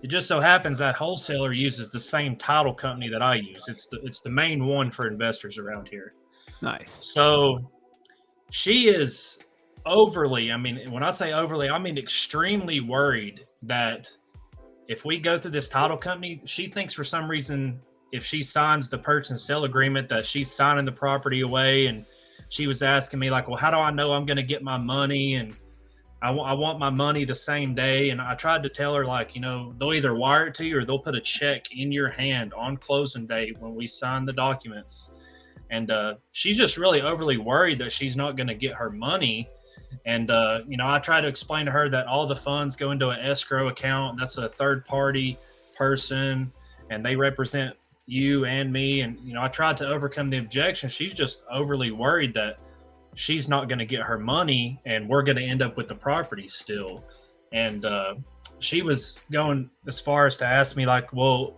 it just so happens that wholesaler uses the same title company that I use. It's the main one for investors around here. Nice. So she is overly, when I say overly, I mean extremely worried that if we go through this title company, she thinks for some reason if she signs the purchase and sale agreement that she's signing the property away. And she was asking me like, well, how do I know I'm going to get my money? And I want my money the same day. And I tried to tell her like, they'll either wire it to you or they'll put a check in your hand on closing day when we sign the documents. And she's just really overly worried that she's not going to get her money. And, I try to explain to her that all the funds go into an escrow account. That's a third party person and they represent you and me. And, I tried to overcome the objection. She's just overly worried that she's not going to get her money and we're going to end up with the property still. And she was going as far as to ask me like, well,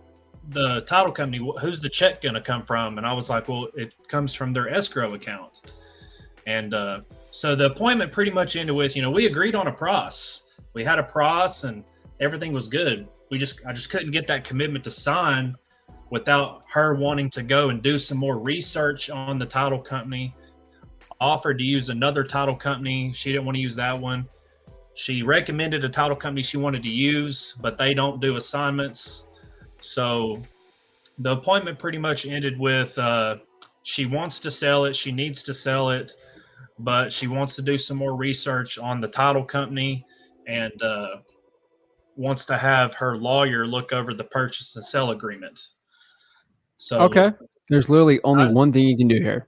the title company, who's the check going to come from? And I was like, well, it comes from their escrow account. And so the appointment pretty much ended with, we agreed on a price. We had a price and everything was good. I just couldn't get that commitment to sign without her wanting to go and do some more research on the title company. Offered to use another title company. She didn't want to use that one. She recommended a title company she wanted to use, but they don't do assignments. So the appointment pretty much ended with she wants to sell it. She needs to sell it, but she wants to do some more research on the title company and wants to have her lawyer look over the purchase and sell agreement. So okay. There's literally only one thing you can do here.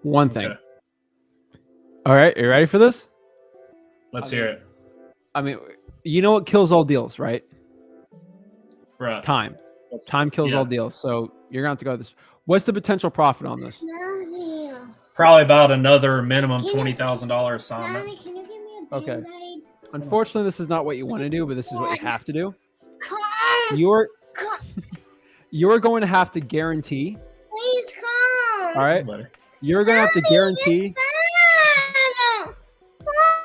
One thing. Okay. All right. You ready for this? Let's hear it. What kills all deals, right? Right. Time. Time kills all deals. So you're going to have to go with this. What's the potential profit on this? Probably about another minimum $20,000 assignment. Daddy, can you give me a Okay. Band-Aid? Unfortunately, this is not what you want to do, but this is what you have to do. Come, You're going to have to guarantee. please come. All right. You're going to have to guarantee.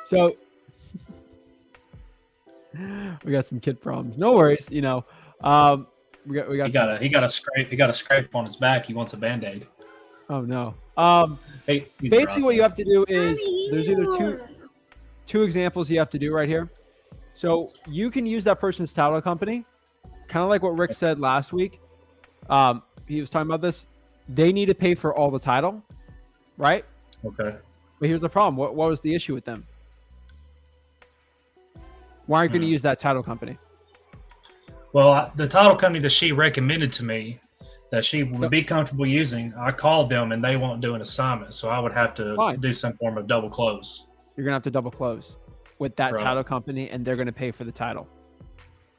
So we got some kid problems. No worries. We got He got a scrape on his back. He wants a Band-Aid. Oh no. Hey, Basically what you have to do is there's either two examples you have to do right here. So you can use that person's title company, kind of like what Rick said last week. He was talking about this. They need to pay for all the title, right? Okay. But here's the problem. What was the issue with them? Why aren't you going to use that title company? Well, the title company that she recommended to me that she would be comfortable using, I called them and they won't do an assignment. So I would have to do some form of double close. you're gonna have to double close with that Right. title company, and they're gonna pay for the title.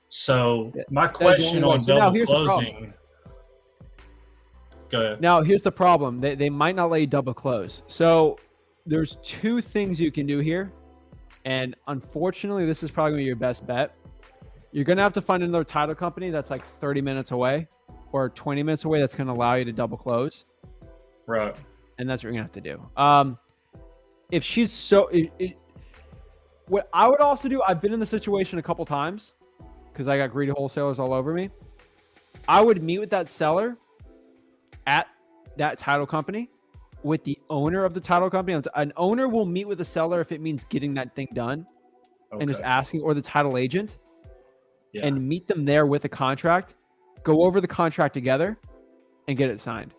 So Yeah, my that is the only question way. on So now double here's the problem. closing. Go ahead. Now, here's the problem. They might not let you double close. So there's two things you can do here. And unfortunately, this is probably gonna be your best bet. You're gonna have to find another title company that's like 30 minutes away or 20 minutes away that's gonna allow you to double close. Right. And that's what you're gonna have to do. If she's so what I would also do, I've been in the situation a couple times because I got greedy wholesalers all over me. I would meet with that seller at that title company with the owner of the title company. An owner will meet with the seller if it means getting that thing done and just asking, or the title agent, and meet them there with a contract, go over the contract together and get it signed.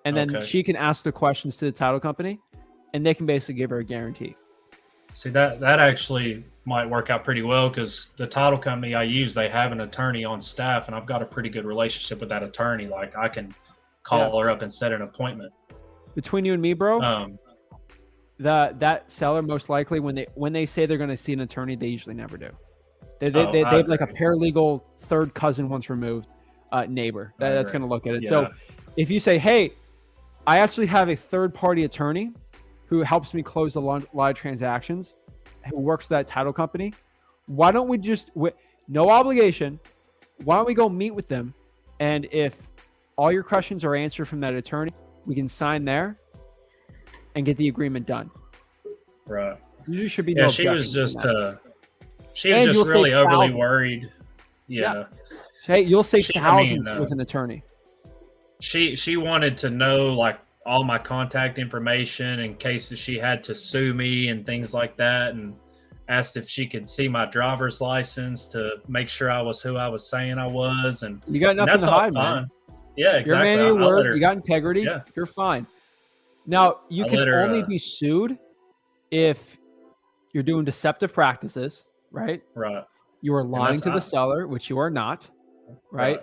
And then she can ask the questions to the title company and they can basically give her a guarantee. See, that actually might work out pretty well because the title company I use, they have an attorney on staff, and I've got a pretty good relationship with that attorney. Like I can call her up and set an appointment. Between you and me, bro, that seller most likely when they say they're going to see an attorney, they usually never do. They have like a paralegal third cousin once removed neighbor that's going to look at it. Yeah. So if you say, hey, I actually have a third party attorney who helps me close a lot of transactions, who works for that title company, why don't we just, no obligation, why don't we go meet with them? And if all your questions are answered from that attorney, we can sign there and get the agreement done. Right. Usually should be no objection. She was just really overly worried. Yeah. Hey, you'll save thousands with an attorney. She wanted to know like all my contact information in case that she had to sue me and things like that, and asked if she could see my driver's license to make sure I was who I was saying I was. And you got nothing to hide, man. Yeah, exactly. You're a man of your word. You got integrity. Yeah. You're fine. Now, you can only be sued if you're doing deceptive practices, right? Right. You are lying to the seller, which you are not, right?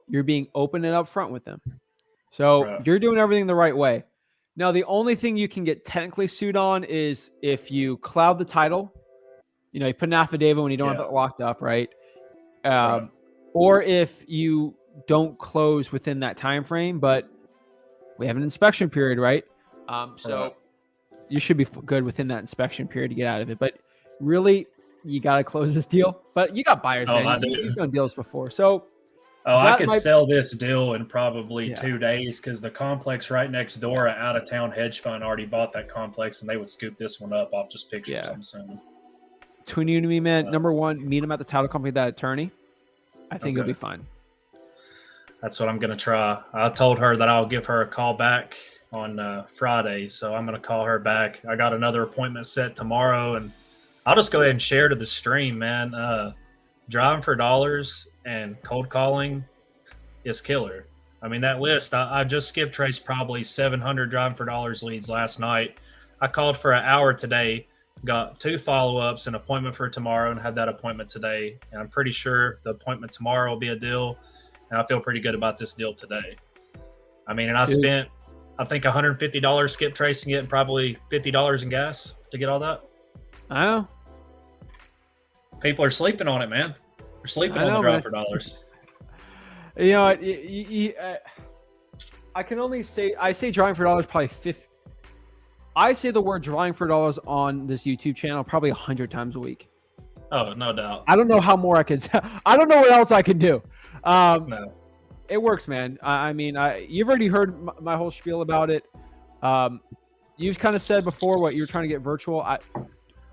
You're being open and upfront with them. So you're doing everything the right way. Now, the only thing you can get technically sued on is if you cloud the title, you put an affidavit when you don't have it locked up, right? Or if you don't close within that time frame, but we have an inspection period, right? So you should be good within that inspection period to get out of it. But really, you got to close this deal. But you got buyers, man. You've done deals before. So I could sell this deal in probably 2 days because the complex right next door, an out-of-town hedge fund already bought that complex, and they would scoop this one up off just pictures. I'm assuming. Between you and me, man, number one, meet him at the title company, that attorney. I think you'll be fine. That's what I'm going to try. I told her that I'll give her a call back on Friday, so I'm going to call her back. I got another appointment set tomorrow, and I'll just go ahead and share to the stream, man. Driving for dollars and cold calling is killer. I mean, that list, I just skip traced probably 700 driving for dollars leads last night. I called for an hour today, got 2 follow-ups, an appointment for tomorrow, and had that appointment today. And I'm pretty sure the appointment tomorrow will be a deal. And I feel pretty good about this deal today. I mean, and I spent, I think, $150 skip tracing it and probably $50 in gas to get all that. I know. People are sleeping on it, man. They're sleeping on the drive for dollars. You know what? I can only say, I say driving for dollars probably 50. I say the word driving for dollars on this YouTube channel probably 100 times a week. Oh, no doubt. I don't know how more I can say. I don't know what else I can do. No. It works, man. I mean, you've already heard my whole spiel about it. You've kind of said before what you're trying to get virtual.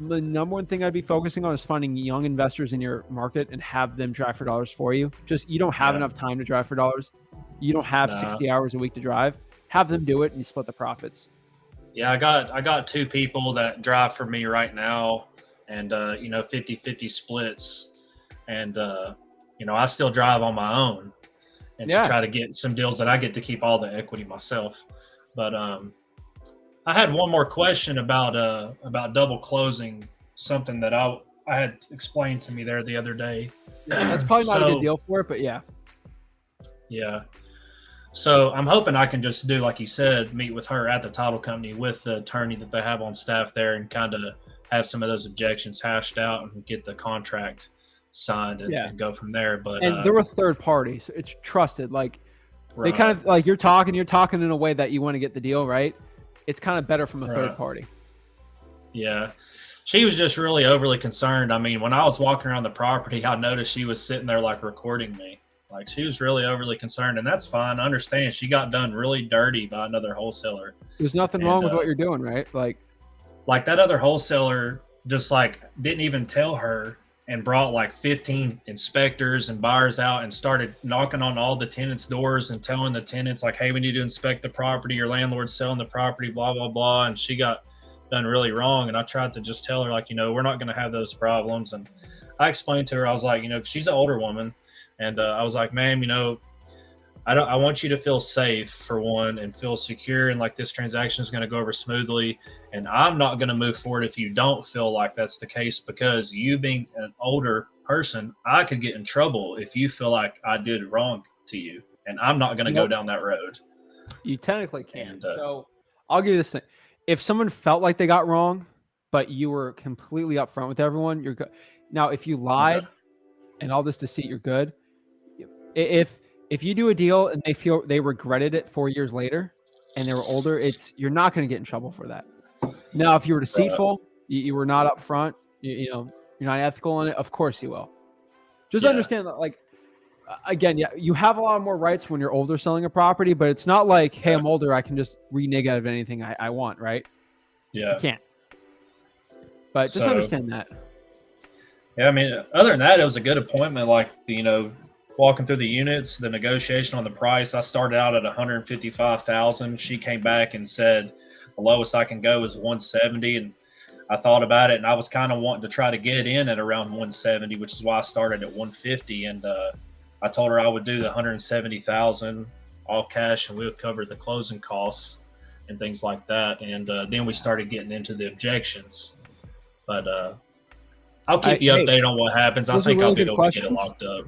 The number one thing I'd be focusing on is finding young investors in your market and have them drive for dollars for you. Just, you don't have enough time to drive for dollars. You don't have 60 hours a week to drive. Have them do it and you split the profits. Yeah, I got 2 people that drive for me right now, and 50-50 splits, and I still drive on my own, and to try to get some deals that I get to keep all the equity myself. But I had one more question about double closing, something that I had explained to me there the other day. Yeah, that's probably not a good deal for it, but yeah. Yeah. So I'm hoping I can just do, like you said, meet with her at the title company with the attorney that they have on staff there and kind of have some of those objections hashed out and get the contract signed and go from there. But And they're a third party, so it's trusted. Like they right. kind of like you're talking in a way that you want to get the deal, right? It's kind of better from a third party. Yeah. She was just really overly concerned. I mean, when I was walking around the property, I noticed she was sitting there like recording me. Like she was really overly concerned, and that's fine. I understand. She got done really dirty by another wholesaler. There's nothing wrong with what you're doing, right? Like that other wholesaler just like didn't even tell her and brought like 15 inspectors and buyers out and started knocking on all the tenants' doors and telling the tenants like, hey, we need to inspect the property. Your landlord's selling the property, blah, blah, blah. And she got done really wrong. And I tried to just tell her like, we're not going to have those problems. And I explained to her, I was like, she's an older woman. And I was like, ma'am, I want you to feel safe for one and feel secure and like this transaction is going to go over smoothly. And I'm not going to move forward if you don't feel like that's the case, because you being an older person, I could get in trouble if you feel like I did wrong to you. And I'm not going to go down that road. You technically can. So I'll give you this thing. If someone felt like they got wrong, but you were completely upfront with everyone, you're good. Now, if you lied and all this deceit, you're good. If you do a deal and they feel they regretted it 4 years later and they were older, you're not going to get in trouble for that. Now, if you were deceitful, you were not upfront, you're not ethical in it, of course you will. Just understand that, like, again, you have a lot more rights when you're older selling a property, but it's not like, hey, I'm older, I can just renege out of anything I want, right? Yeah. You can't. But just understand that. Yeah, I mean, other than that, it was a good appointment. Like, walking through the units, the negotiation on the price, I started out at 155,000. She came back and said the lowest I can go is 170, and I thought about it, and I was kind of wanting to try to get in at around 170, which is why I started at 150. And I told her I would do the 170,000 all cash, and we would cover the closing costs and things like that. And then we started getting into the objections. But I'll keep you updated on what happens. I think I'll be able to get it locked up.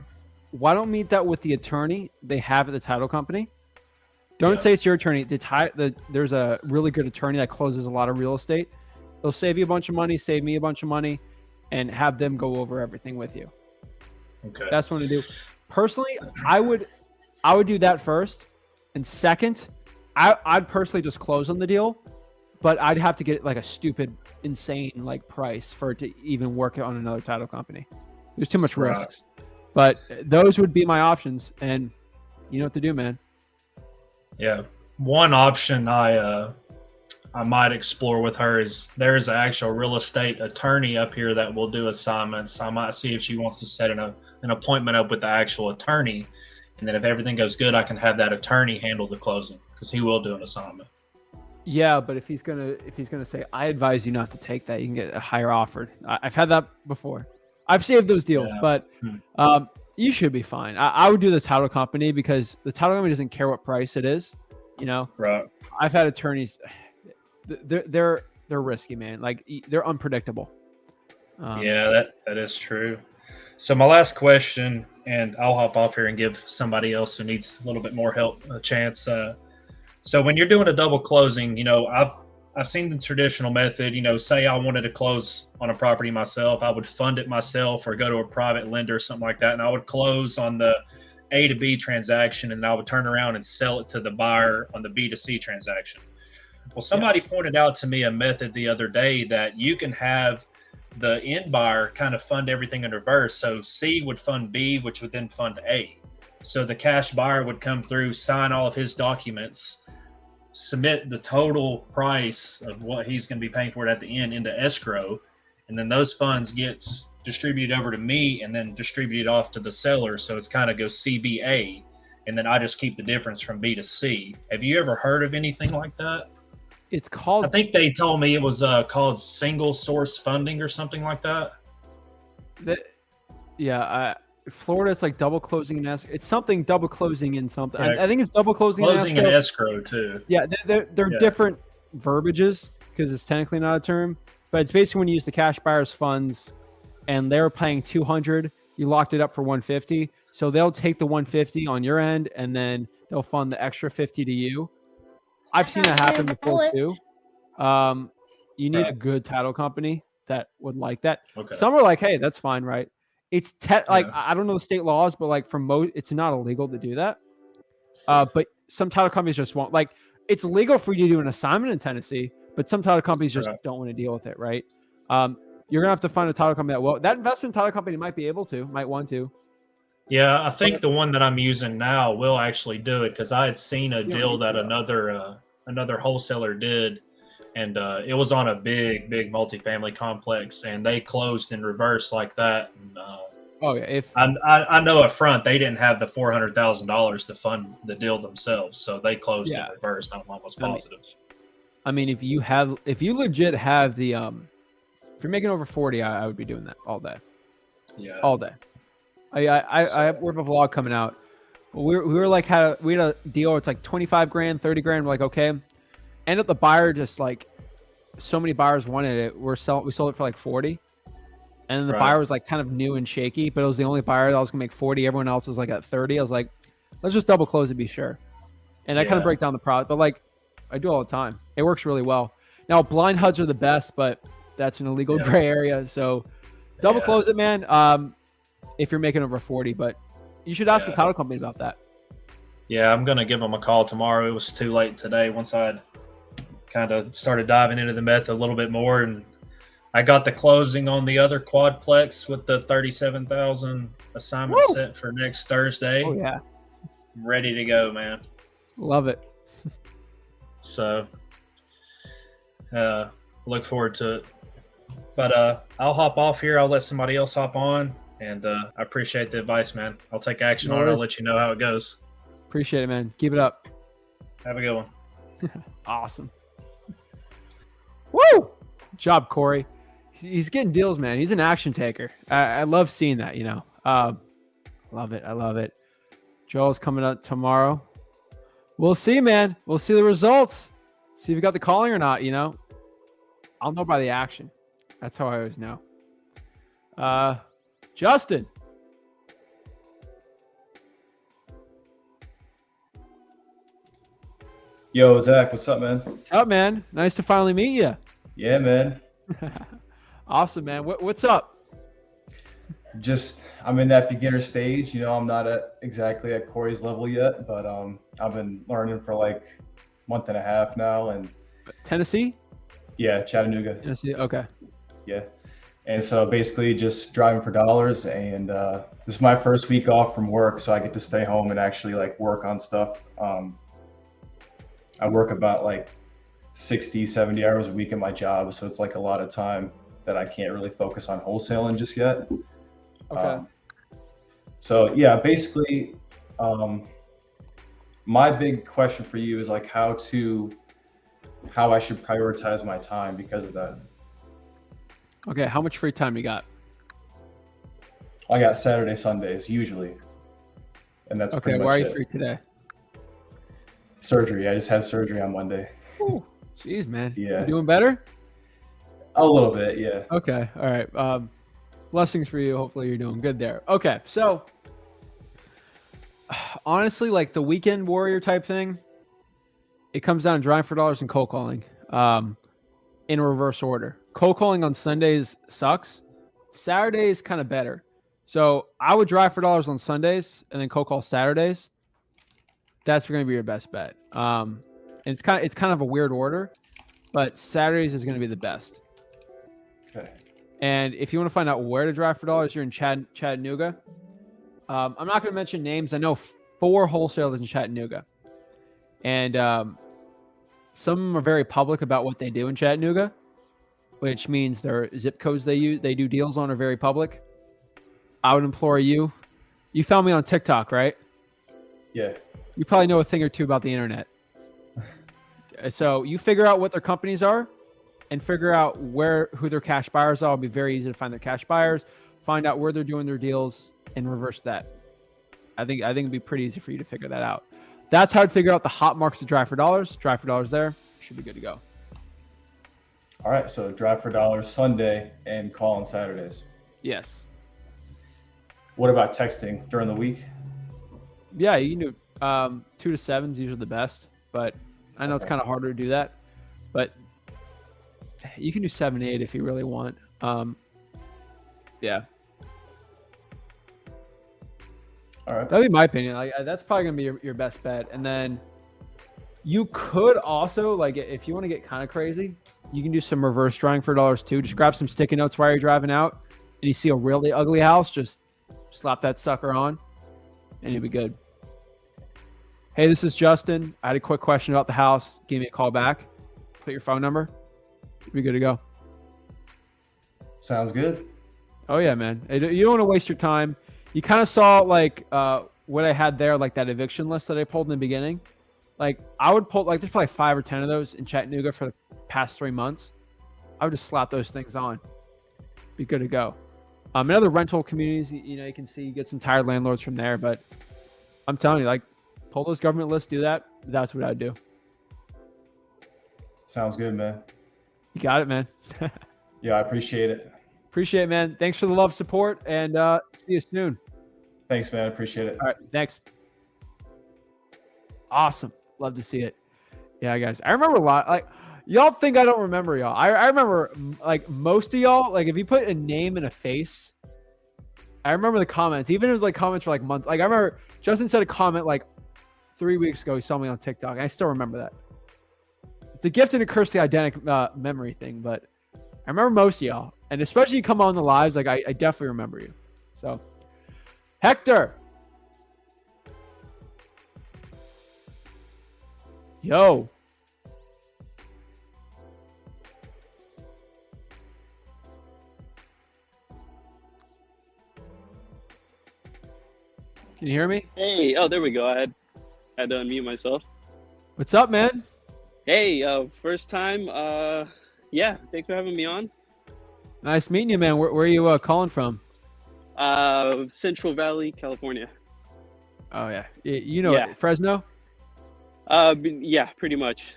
Why don't meet that with the attorney they have at the title company? Don't say it's your attorney. There's a really good attorney that closes a lot of real estate. They'll save you a bunch of money, save me a bunch of money, and have them go over everything with you. Okay. That's what I do. Personally, I would do that first. And second, I'd personally just close on the deal, but I'd have to get like a stupid, insane like price for it to even work on another title company. There's too much risks. But those would be my options, and you know what to do, man. Yeah. One option I might explore with her is there's an actual real estate attorney up here that will do assignments. I might see if she wants to set an appointment up with the actual attorney, and then if everything goes good, I can have that attorney handle the closing, because he will do an assignment. Yeah, but if he's gonna say, I advise you not to take that, you can get a higher offer. I've had that before. I've saved those deals, but you should be fine. I would do the title company, because the title company doesn't care what price it is. Right. I've had attorneys. They're risky, man. Like, they're unpredictable. Yeah, that is true. So my last question, and I'll hop off here and give somebody else who needs a little bit more help a chance. So when you're doing a double closing, I've seen the traditional method. Say I wanted to close on a property myself, I would fund it myself or go to a private lender or something like that, and I would close on the A to B transaction, and I would turn around and sell it to the buyer on the B to C transaction. Well, somebody pointed out to me a method the other day that you can have the end buyer kind of fund everything in reverse. So C would fund B, which would then fund A. So the cash buyer would come through, sign all of his documents, submit the total price of what he's going to be paying for it at the end into escrow, and then those funds gets distributed over to me and then distributed off to the seller. So it's kind of goes CBA, and then I just keep the difference from B to C. Have you ever heard of anything like that? It's called, I think they told me it was called single source funding or something like that. Florida, it's like double closing in escrow. It's something double closing in something. Yeah. I think it's double closing in escrow too. Yeah, they're different verbiages, because it's technically not a term, but it's basically when you use the cash buyer's funds and they're paying 200, you locked it up for 150. So they'll take the 150 on your end, and then they'll fund the extra 50 to you. I've seen that happen before too. You need a good title company that would like that. Okay. Some are like, hey, that's fine, right? It's like Yeah. I don't know the state laws, but like for most, it's not illegal to do that. But some title companies just won't. Like, it's legal for you to do an assignment in Tennessee, but some title companies just Right. don't want to deal with it, right? You're gonna have to find a title company that investment title company might be able to, might want to. Yeah, I think the one that I'm using now will actually do it because I had seen a You don't deal need that to, another wholesaler did, and it was on a big multifamily complex, and they closed in reverse like that. And, Oh yeah, if I know up front they didn't have the $400,000 to fund the deal themselves, so they closed in Yeah. reverse. I'm almost I mean- positive. I mean, if you legit have the if you're making over 40, I would be doing that all day, Yeah. all day. I we have a vlog coming out. We were like we had a deal. It's like 25 grand, 30 grand. We're like, okay. End up the buyer just like so many buyers wanted it. We sold it for like 40. And then the Right. buyer was like kind of new and shaky, but it was the only buyer that was gonna make 40. Everyone else was like at 30. I was like, let's just double close and be sure. And I kind Yeah. of break down the product, but like I do all the time. It works really well. Now blind HUDs are the best, but that's an illegal Yeah. gray area. So double Yeah. close it, man. If you're making over 40, but you should ask the Yeah. title company about that. Yeah, I'm gonna give them a call tomorrow. It was too late today. Once I kind of started diving into the method a little bit more, and I got the closing on the other quadplex with the 37,000 assignment Woo! set for next Thursday. Oh yeah, I'm ready to go, man. love it. So, look forward to it. But I'll hop off here. I'll let somebody else hop on, and I appreciate the advice, man. I'll take action No on it. I'll worries. let you know how it goes. Appreciate it, man. Keep it up. Have a good one. Awesome. Woo! Good job, Corey. He's getting deals, man. He's an action taker. I love seeing that, you know. Love it. I love it. Joel's coming up tomorrow. We'll see, man. We'll see the results. See if you got the calling or not, you know. I'll know by the action. That's how I always know. Justin. Yo, Zach, what's up, man? What's up, man? Nice to finally meet you. Yeah, man. Awesome, man. What's up? Just I'm in that beginner stage. You know, I'm not exactly at Corey's level yet, but I've been learning for like a month and a half now, and Tennessee? yeah, Chattanooga. Tennessee. Okay. Yeah, and so basically just driving for dollars, and this is my first week off from work, so I get to stay home and actually like work on stuff. I work about like 60, 70 hours a week at my job, so it's like a lot of time that I can't really focus on wholesaling just yet. Okay. So yeah, basically, my big question for you is like how I should prioritize my time because of that. Okay. How much free time you got? I got Saturday, Sundays usually, and that's Okay. pretty much Why are you it. free today? Surgery. I just had surgery on Monday. Ooh, jeez, man. Yeah. You doing better? A little bit, yeah. Okay. All right. Blessings for you. Hopefully you're doing good there. Okay. So honestly, like the weekend warrior type thing, it comes down to driving for dollars and cold calling in reverse order. Cold calling on Sundays sucks. Saturdays kind of better. So I would drive for dollars on Sundays and then cold call Saturdays. That's going to be your best bet. And it's kind of a weird order, but Saturdays is going to be the best. Okay. And if you want to find out where to drive for dollars, you're in Chattanooga. I'm not going to mention names. I know 4 wholesalers in Chattanooga, and some of them are very public about what they do in Chattanooga, which means their zip codes they do deals on are very public. I would implore you. You found me on TikTok, right? Yeah. You probably know a thing or two about the internet. So you figure out what their companies are and figure out who their cash buyers are. It'll be very easy to find their cash buyers, find out where they're doing their deals, and reverse that. I think it'd be pretty easy for you to figure that out. That's how I'd figure out the hot markets to drive for dollars. Drive for dollars there. Should be good to go. All right. So drive for dollars Sunday and call on Saturdays. Yes. What about texting during the week? Yeah, you can do 2 to 7 is usually the best, but I know it's Okay. kind of harder to do that. But you can do 7 to 8 if you really want. Yeah, All right. that'd be my opinion. Like that's probably gonna be your best bet. And then you could also, like, if you want to get kind of crazy, you can do some reverse drawing for dollars too. Just grab some sticky notes while you're driving out, and you see a really ugly house, just slap that sucker on, and you'll be good. Hey, this is Justin. I had a quick question about the house. Give me a call back. Put your phone number. You'll be good to go. Sounds good. Oh yeah, man. You don't want to waste your time. You kind of saw like what I had there, like that eviction list that I pulled in the beginning. Like I would pull, like there's probably 5 or 10 of those in Chattanooga for the past 3 months. I would just slap those things on. Be good to go. In other rental communities, you know, you can see you get some tired landlords from there, but I'm telling you, like, pull those government lists, do that. That's what I'd do. Sounds good, man. You got it, man. Yeah, I appreciate it. Appreciate it, man. Thanks for the love, support, and see you soon. Thanks, man. I appreciate it. All right, thanks. Awesome. Love to see it. Yeah, guys. I remember a lot. Like, y'all think I don't remember y'all. I remember, like, most of y'all, like, if you put a name and a face, I remember the comments. Even if it was, like, comments for, like, months. Like, I remember Justin said a comment, like, 3 weeks ago. He saw me on TikTok. And I still remember that. It's a gift and a curse, the identic memory thing. But I remember most of y'all. And especially you come on the lives, like, I definitely remember you. So, Hector. Yo. Can you hear me? Hey, oh, there we go. I had to unmute myself. What's up, man? Hey, first time. Yeah, thanks for having me on. Nice meeting you, man. Where are you calling from? Central Valley, California. Oh, yeah. You know Yeah. Fresno? Yeah, pretty much.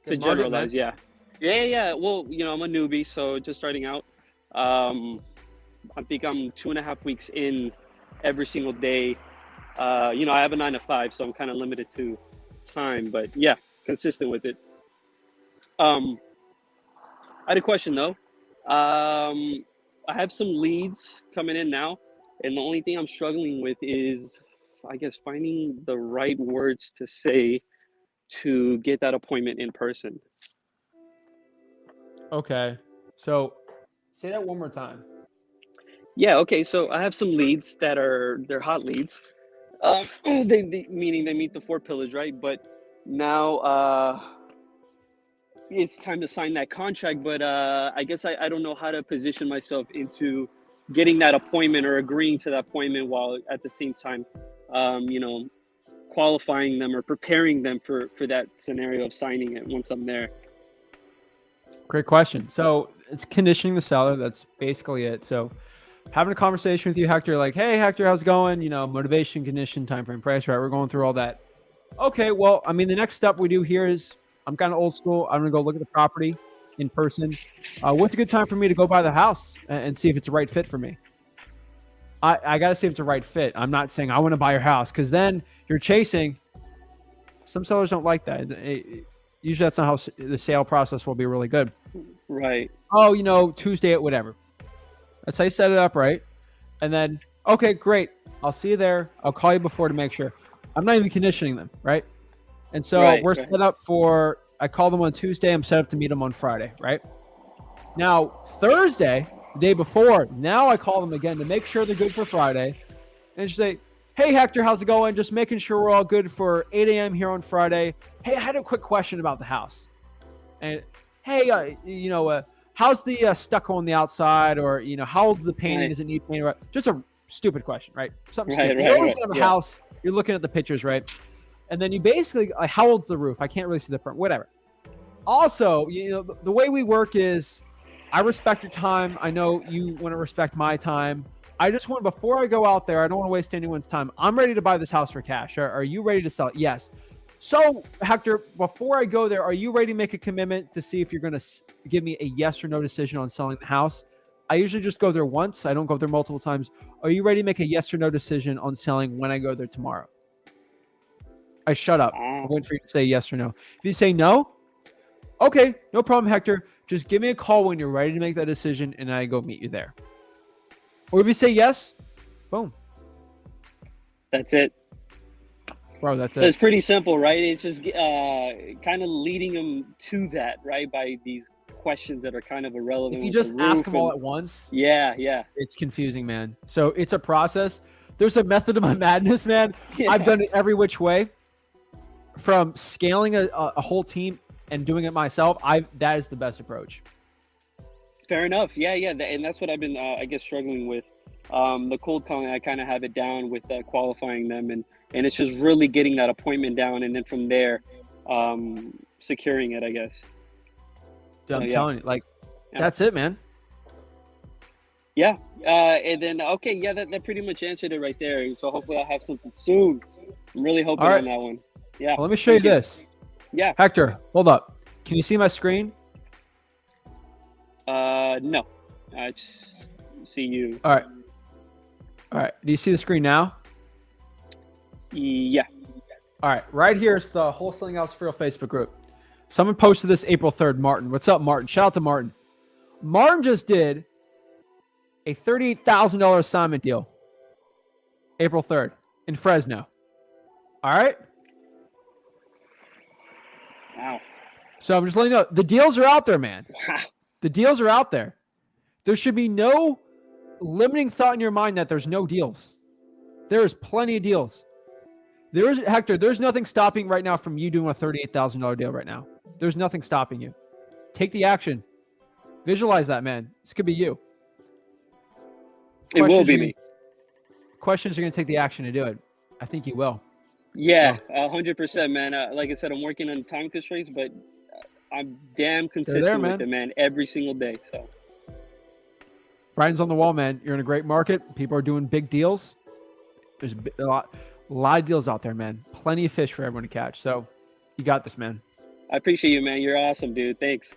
To Good market, generalize, man. yeah. Well, you know, I'm a newbie, so just starting out. I think I'm 2.5 weeks in every single day. You know, I have a 9 to 5, so I'm kind of limited to time, but yeah, consistent with it. I had a question though. I have some leads coming in now, and the only thing I'm struggling with is, I guess, finding the right words to say to get that appointment in person. Okay. So say that one more time. Yeah, okay, so I have some leads they're hot leads. Meaning they meet the 4 pillars, right? But now it's time to sign that contract, but I guess I don't know how to position myself into getting that appointment or agreeing to that appointment while at the same time, you know, qualifying them or preparing them for that scenario of signing it once I'm there. Great question. So it's conditioning the seller. That's basically it. So having a conversation with you, Hector, like, hey, Hector, how's it going? You know, motivation, condition, time frame, price, right? We're going through all that. Okay, well, I mean, the next step we do here is I'm kind of old school. I'm going to go look at the property in person. What's a good time for me to go by the house and see if it's a right fit for me? I got to see if it's a right fit. I'm not saying I want to buy your house, because then you're chasing. Some sellers don't like that. Usually that's not how the sale process will be really good. Right. Oh, you know, Tuesday at whatever. That's how you set it up, right? And then, okay, great. I'll see you there. I'll call you before to make sure. I'm not even conditioning them, right? And so we're set up for, I call them on Tuesday. I'm set up to meet them on Friday, right? Now, Thursday, the day before, now I call them again to make sure they're good for Friday. And just say, hey, Hector, how's it going? Just making sure we're all good for 8 a.m. here on Friday. Hey, I had a quick question about the house. And, hey, you know, how's the stucco on the outside? Or, you know, how old's the painting? Does it need painting? Just a stupid question, right? Something stupid. You always have a house. You're looking at the pictures, right? And then you basically, like, how old's the roof? I can't really see the front, whatever. Also, you know, the way we work is I respect your time. I know you want to respect my time. I just want, before I go out there, I don't want to waste anyone's time. I'm ready to buy this house for cash. Are you ready to sell it? Yes. So, Hector, before I go there, are you ready to make a commitment to see if you're going to give me a yes or no decision on selling the house? I usually just go there once. I don't go there multiple times. Are you ready to make a yes or no decision on selling when I go there tomorrow? I shut up. I'm waiting for you to say yes or no. If you say no, Okay, no problem, Hector. Just give me a call when you're ready to make that decision, and I go meet you there. Or if you say yes, boom, That's it. bro. That's So it. it's pretty simple, right? It's just kind of leading them to that, right? By these questions that are kind of irrelevant. If you with just the ask roof them all and- at once, yeah. it's confusing, man. So it's a process. There's a method to my madness, man. Yeah. I've done it every which way, from scaling a whole team and doing it myself. That is the best approach. Fair enough. Yeah. And that's what I've been, I guess, struggling with. The cold calling, I kind of have it down with qualifying them, and it's just really getting that appointment down, and then from there, securing it, I guess. I'm yeah. telling you, like, Yeah. that's it, man. Yeah. And then, okay, yeah, that pretty much answered it right there. So hopefully I'll have something soon. I'm really hoping All right. on that one. Yeah. Well, let me show you Thank you. this. Yeah. Hector, hold up. Can you see my screen? No. I just see you. All right. Do you see the screen now? Yeah. All right. Right here is the Wholesaling House for Real Facebook group. Someone posted this April 3rd. Martin. What's up, Martin? Shout out to Martin. Martin just did a $38,000 assignment deal. April 3rd in Fresno. All right. Wow. So I'm just letting you know the deals are out there, man. Wow. The deals are out there. There should be no limiting thought in your mind that there's no deals. There is plenty of deals. Hector, there's nothing stopping right now from you doing a $38,000 deal right now. There's nothing stopping you. Take the action. Visualize that, man. This could be you. It will be me. Questions are going to take the action to do it. I think you will. Yeah, 100%, man. Like I said, I'm working on time constraints, but I'm damn consistent with it, man, every single day. So, Brian's on the wall, man. You're in a great market. People are doing big deals. There's a lot of deals out there, man. Plenty of fish for everyone to catch. So you got this, man. I appreciate you, man. You're awesome, dude. Thanks.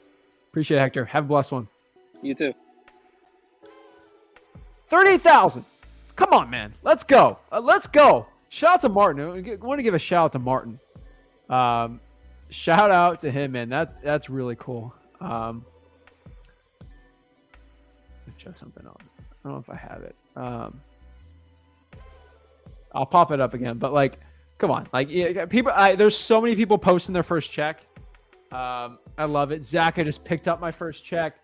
Appreciate it, Hector. Have a blessed one. You too. 38,000. Come on, man. Let's go. Let's go. Shout out to Martin. I want to give a shout out to Martin. Shout out to him, man. That's really cool. Let me check something on. I don't know if I have it. I'll pop it up again. But like, come on. Like, yeah, people. There's so many people posting their first check. I love it. Zach, I just picked up my first check.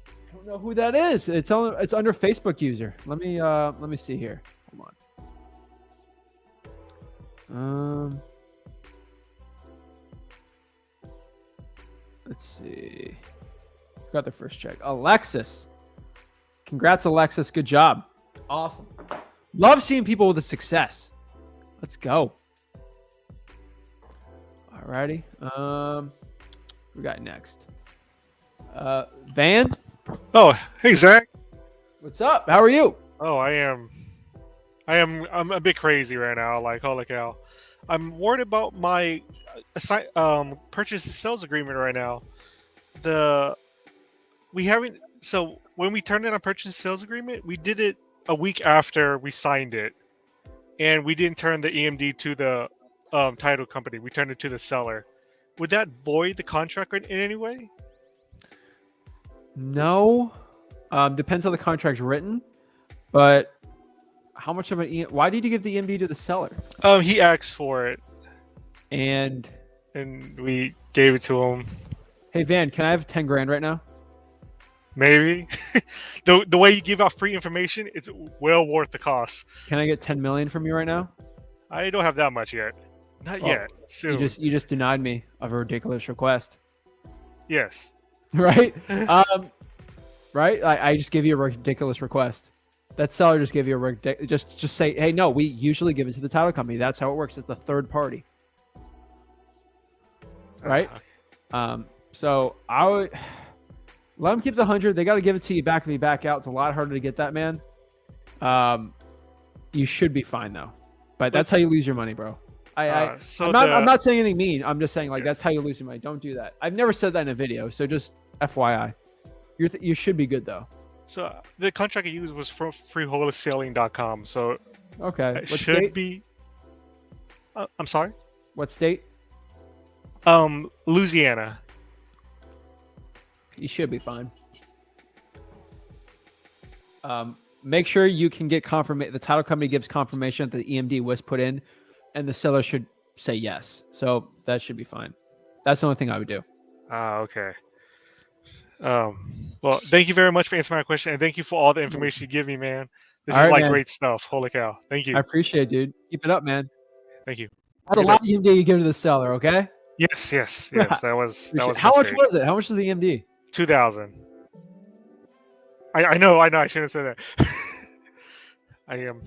I don't know who that is. It's under Facebook user. Let me see here. Hold on. Let's see. Got the first check. Alexis. Congrats, Alexis. Good job. Awesome. Love seeing people with a success. Let's go. Alrighty. We got next. Van. Oh, hey Zach. What's up? How are you? Oh, I'm a bit crazy right now. Like, holy cow. I'm worried about my purchase and sales agreement right now. So when we turned in a purchase and sales agreement, we did it a week after we signed it, and we didn't turn the EMD to the title company. We turned it to the seller. Would that void the contract in any way? No. Depends how the contract's written, but how much of why did you give the EMD to the seller? He asked for it, and we gave it to him. Hey Van, can I have 10 grand right now? Maybe. the way you give out free information, it's well worth the cost. Can I get 10 million from you right now? I don't have that much yet. Not yet. Soon. You just denied me of a ridiculous request. Yes. Right? Right? I just gave you a ridiculous request. That seller just gave you a just say, hey, no, we usually give it to the title company. That's how it works. It's a third party. Right? So I would let them keep the 100. They got to give it to you back if you back out. It's a lot harder to get that, man. You should be fine though. But that's how you lose your money, bro. I'm not saying anything mean. I'm just saying like that's how you lose your money. Don't do that. I've never said that in a video, so just FYI. You should be good though. So the contract I used was from freewholesaling.com. So okay, it should be. I'm sorry. What state? Louisiana. You should be fine. Make sure you can get confirmation. The title company gives confirmation that the EMD was put in, and the seller should say yes. So that should be fine. That's the only thing I would do. Okay. Well, thank you very much for answering my question, and thank you for all the information you give me, man. This All is right, like man. great stuff. Holy cow! Thank you. I appreciate it, dude. Keep it up, man. Thank you. That's the last EMD you give to the seller, okay? Yes. That was How much mistake. was it? How much was the EMD? 2,000. I know. I shouldn't say that. I am.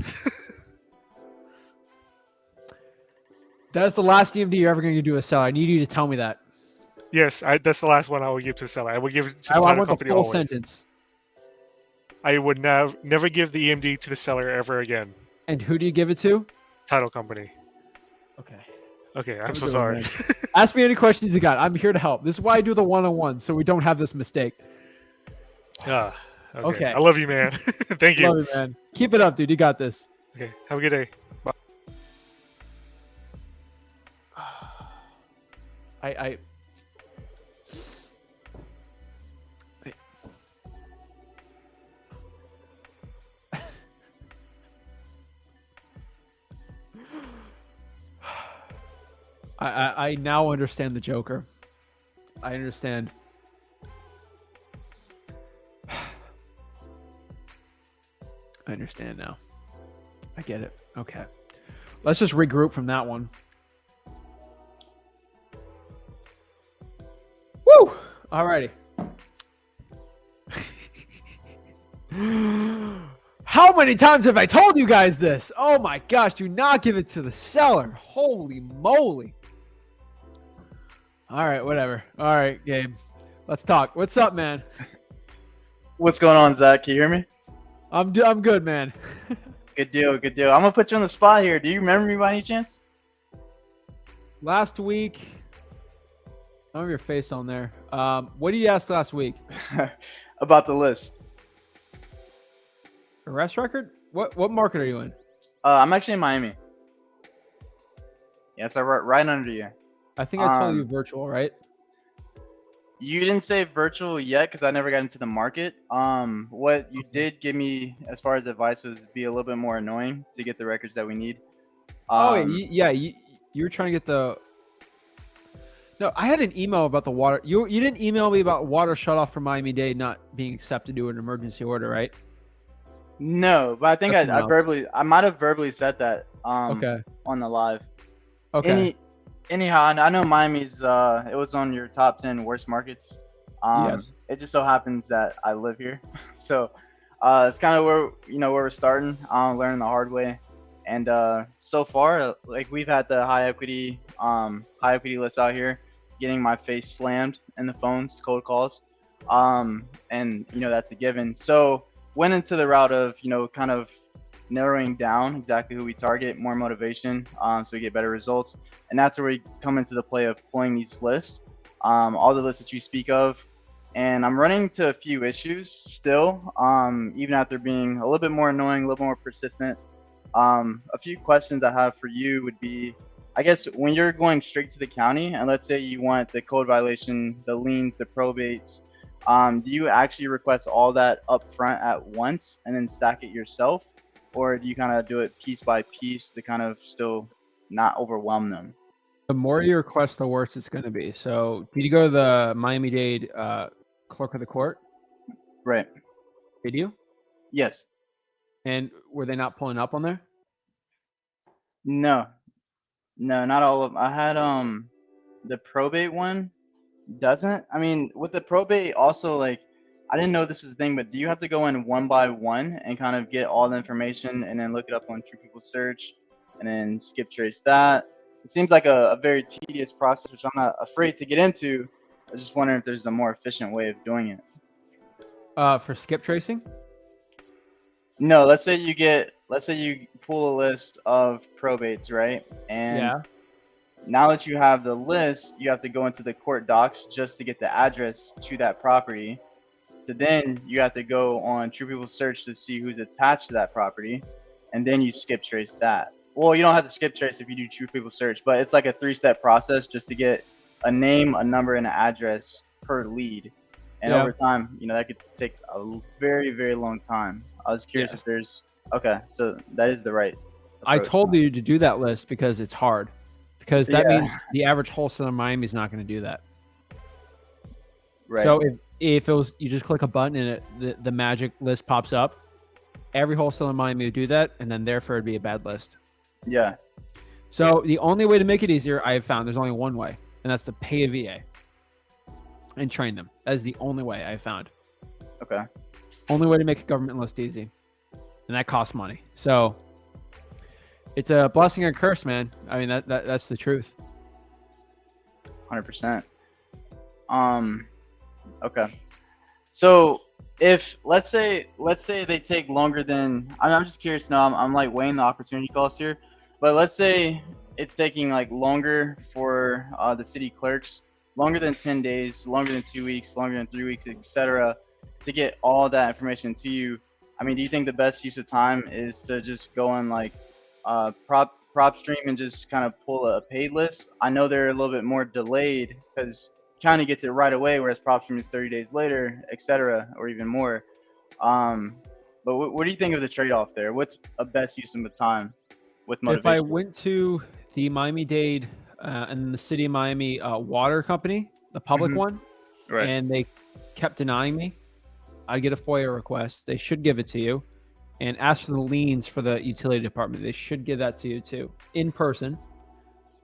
That's the last EMD you're ever going to do a seller. I need you to tell me that. Yes, that's the last one I will give to the seller. I will give it to the I title want the company full always. sentence. I would never give the EMD to the seller ever again. And who do you give it to? Title company. Okay. Okay, I'm Have a so good one, sorry. man. Ask me any questions you got. I'm here to help. This is why I do the one-on-one, so we don't have this mistake. Okay. Okay. I love you, man. Thank you. Love you, man. Keep it up, dude. You got this. Okay. Have a good day. Bye. I now understand the Joker. I understand. I understand now. I get it. Okay. Let's just regroup from that one. Woo! Alrighty. How many times have I told you guys this? Oh my gosh, do not give it to the seller. Holy moly. All right, whatever. All right, Gabe. Let's talk. What's up, man? What's going on, Zach? Can you hear me? I'm good, man. Good deal, good deal. I'm gonna put you on the spot here. Do you remember me by any chance? Last week, I don't have your face on there. What did you ask last week? About the list. Arrest record? What market are you in? I'm actually in Miami. Yes, right under you. I think I told you virtual, right? You didn't say virtual yet because I never got into the market. What you did give me as far as advice was be a little bit more annoying to get the records that we need. You were trying to get the. No, I had an email about the water. You didn't email me about water shut off for Miami-Dade not being accepted to an emergency order, right? No, but I think I might have verbally said that. Okay. On the live. Okay. Anyhow, I know Miami's it was on your top 10 worst markets. Yes. It just so happens that I live here, so it's kind of where we're starting, learning the hard way. And so far, like we've had the high equity list out here, getting my face slammed in the phones, cold calls, and that's a given. So went into the route of kind of narrowing down exactly who we target, more motivation, so we get better results. And that's where we come into the play of pulling these lists, all the lists that you speak of. And I'm running into a few issues still, even after being a little bit more annoying, a little more persistent. A few questions I have for you would be, I guess, when you're going straight to the county, and let's say you want the code violation, the liens, the probates, do you actually request all that up front at once and then stack it yourself? Or do you kind of do it piece by piece to kind of still not overwhelm them? The more you request, the worse it's going to be. So, did you go to the Miami-Dade clerk of the court? Right. Did you? Yes. And were they not pulling up on there? No, not all of them. I had the probate one doesn't. I mean, with the probate also, like, I didn't know this was a thing, but do you have to go in one by one and kind of get all the information and then look it up on True People Search and then skip trace that? It seems like a very tedious process, which I'm not afraid to get into. I was just wondering if there's a more efficient way of doing it. For skip tracing? No, let's say you pull a list of probates, right? And Yeah. now that you have the list, you have to go into the court docs just to get the address to that property. So then you have to go on True People Search to see who's attached to that property, and then you skip trace that. Well, you don't have to skip trace if you do True People Search, but it's like a 3-step process just to get a name, a number, and an address per lead. And Yeah. over time, that could take a very, very long time. I was curious Yes. if there's okay, so that is the right I approach. told you to do that list because it's hard. Because that Yeah. means the average wholesaler in Miami is not going to do that. Right. So if it was, you just click a button and the magic list pops up, every wholesaler in Miami would do that, and then therefore it'd be a bad list. Yeah. So the only way to make it easier, I have found, there's only one way, and that's to pay a VA and train them. That is the only way I found. Okay. Only way to make a government list easy, and that costs money. So it's a blessing and a curse, man. I mean, that's the truth. 100%. Okay. So if let's say they take longer than I'm just curious now. I'm like weighing the opportunity cost here, but let's say it's taking like longer for the city clerks, longer than 10 days, longer than 2 weeks, longer than 3 weeks, etc., to get all that information to you. I mean, do you think the best use of time is to just go on like PropStream and just kind of pull a paid list? I know they're a little bit more delayed because county gets it right away, whereas PropStream is 30 days later, etc., or even more. But what do you think of the trade-off there? What's a best use of the time with motivation? If I went to the Miami-Dade and the City of Miami water company, the public one, Right. and they kept denying me, I'd get a FOIA request. They should give it to you, and ask for the liens for the utility department. They should give that to you too, in person.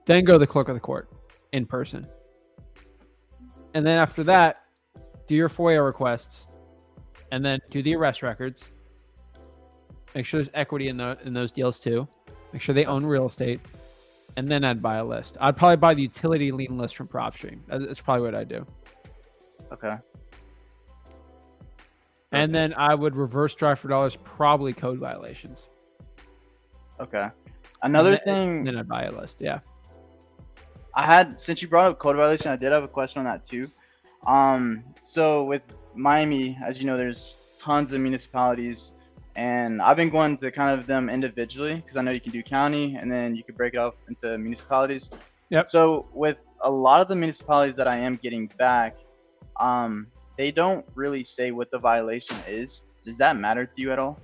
Then go to the clerk of the court, in person. And then after that, do your FOIA requests, and then do the arrest records. Make sure there's equity in those deals too. Make sure they own real estate, and then I'd buy a list. I'd probably buy the utility lien list from PropStream. That's probably what I'd do. Okay. And then I would reverse drive for dollars, probably code violations. Okay. Another And thing then I'd buy a list. Yeah. I had, since you brought up code violation, I did have a question on that too. So with Miami, as you know, there's tons of municipalities, and I've been going to kind of them individually because I know you can do county and then you can break it up into municipalities. Yep. So with a lot of the municipalities that I am getting back, they don't really say what the violation is. Does that matter to you at all?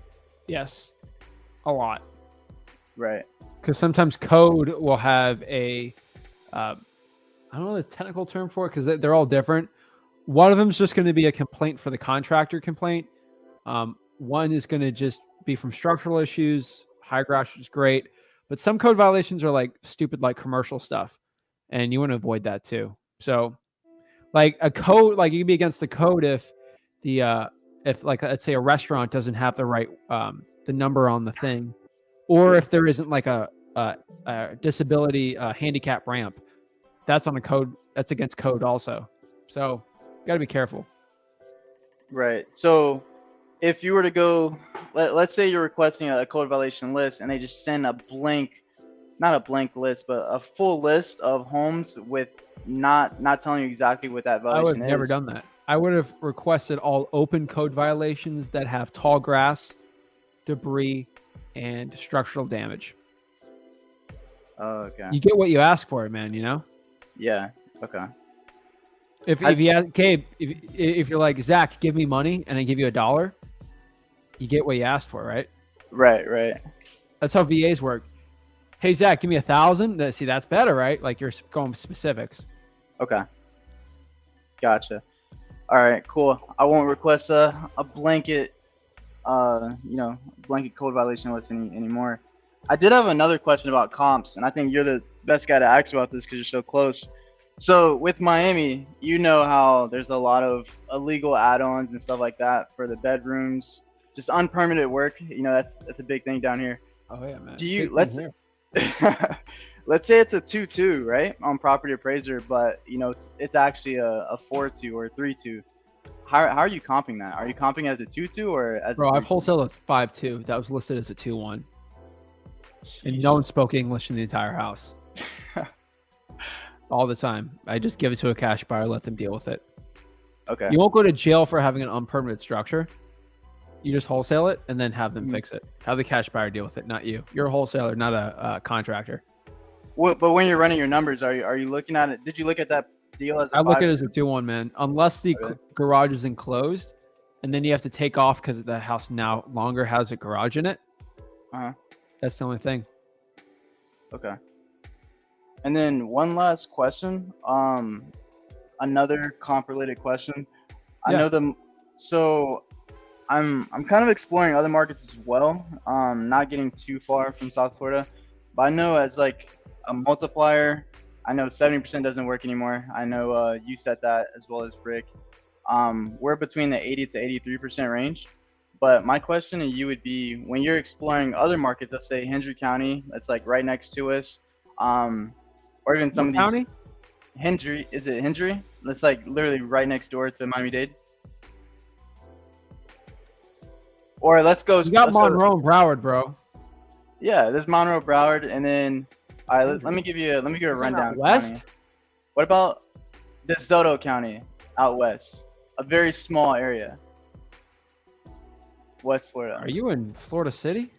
Yes. A lot. Right. Because sometimes code will have a, I don't know the technical term for it because they're all different. One of them is just going to be a complaint for the contractor complaint. One is going to just be from structural issues. High grass is great. But some code violations are like stupid, like commercial stuff. And you want to avoid that too. So like a code, like you can be against the code if if like, let's say a restaurant doesn't have the right, the number on the thing, or if there isn't like a disability handicap ramp, that's on a code. That's against code also. So got to be careful. Right. So if you were to go, let's say you're requesting a code violation list and they just send a blank, not a blank list, but a full list of homes with not telling you exactly what that I violation would have is. never done that. I would have requested all open code violations that have tall grass, debris, and structural damage. Oh, okay. You get what you ask for, man. You know. Yeah. Okay. If you ask, Gabe, if you're like, Zach, give me money, and I give you $1, you get what you asked for, right? Right. Right. That's how VAs work. Hey, Zach, give me 1,000. See, that's better, right? Like you're going specifics. Okay. Gotcha. All right. Cool. I won't request a blanket, blanket code violation list anymore. I did have another question about comps, and I think you're the best guy to ask about this because you're so close. So with Miami, you know how there's a lot of illegal add-ons and stuff like that for the bedrooms, just unpermitted work. You know, that's a big thing down here. Oh yeah, man. Do you Big let's thing let's say it's a 2-2, right, on Property Appraiser, but you know it's actually a 4-2 or a 3-2. How are you comping that? Are you comping it as a 2-2 or as Bro, a I've 3-2? wholesaled as 5-2. That was listed as a 2-1, and Sheesh. no one spoke English in the entire house. All the time. I just give it to a cash buyer, let them deal with it. Okay. You won't go to jail for having an unpermitted structure. You just wholesale it and then have them fix it. Have the cash buyer deal with it, not you. You're a wholesaler, not a contractor. But when you're running your numbers, are you looking at it? Did you look at that deal as a I look at it five? as a 2-1, man. Unless the Okay. garage is enclosed, and then you have to take off because the house now longer has a garage in it. Uh-huh. That's the only thing. Okay. And then one last question. Another comp related question. I Yeah. know so I'm kind of exploring other markets as well. Not getting too far from South Florida, but I know as like a multiplier, I know 70% doesn't work anymore. I know you said that as well as Rick. We're between the 80 to 83% range. But my question to you would be, when you're exploring other markets, let's say Hendry County, that's like right next to us, or even some What of these county? Hendry, is it Hendry? That's like literally right next door to Miami-Dade. Or let's go. You got let's go- Monroe and Broward, bro. Yeah, there's Monroe, Broward, and then all right. Let me give you a Isn't that rundown. west? County. What about DeSoto County out west? A very small area. West Florida. Are you in Florida City?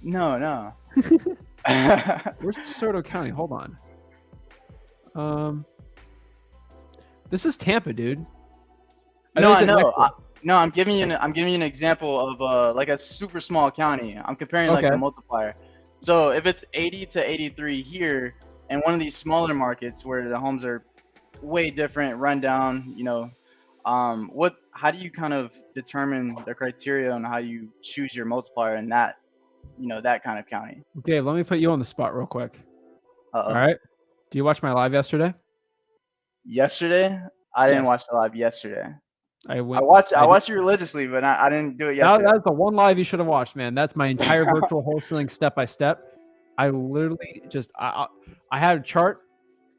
No, no. Where's DeSoto County? Hold on. This is Tampa, dude. No, I it's in know. Mexico. No, I'm giving you an example of like a super small county. I'm comparing like Okay. a multiplier. So if it's 80 to 83 here, and one of these smaller markets where the homes are way different, rundown, how do you kind of determine the criteria on how you choose your multiplier in that, that kind of county? Okay, let me put you on the spot real quick. Uh-oh. All right. Do you watch my live yesterday? Yesterday, I didn't Yes. watch the live yesterday. I I went. watched you religiously, but I didn't do it yesterday. That's the one live you should have watched, man. That's my entire virtual wholesaling step by step. I literally just I had a chart.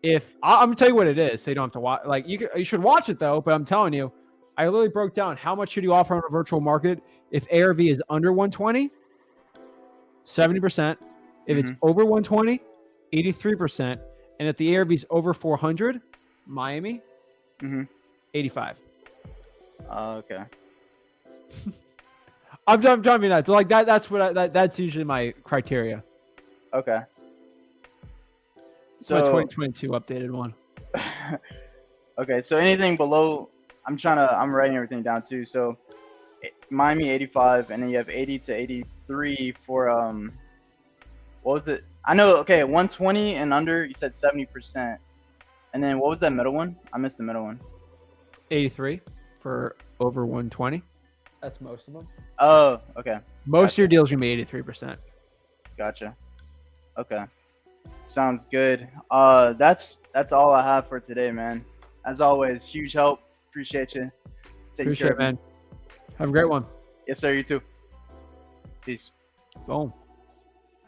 I'm gonna tell you what it is, so you don't have to watch. Like you should watch it though. But I'm telling you, I literally broke down how much should you offer on a virtual market if ARV is under 120, 70%. If it's over 120, 83%, and if the ARV is over 400, Miami, 85. Okay. I'm trying to be nice. Like that's usually my criteria. Okay. It's my 2022 updated one. Okay, so anything below, I'm writing everything down too. So Miami 85, and then you have 80 to 83 for what was it? I know. Okay, 120 and under. You said 70%, and then what was that middle one? I missed the middle one. 83 for over 120. That's most of them. Oh, okay. Most of your deals are gonna be 83%. Gotcha. Okay. Sounds good. That's all I have for today, man. As always, huge help. Appreciate you. Take Appreciate care, it, man. Have a great one. Yes, sir. You too. Peace. Boom.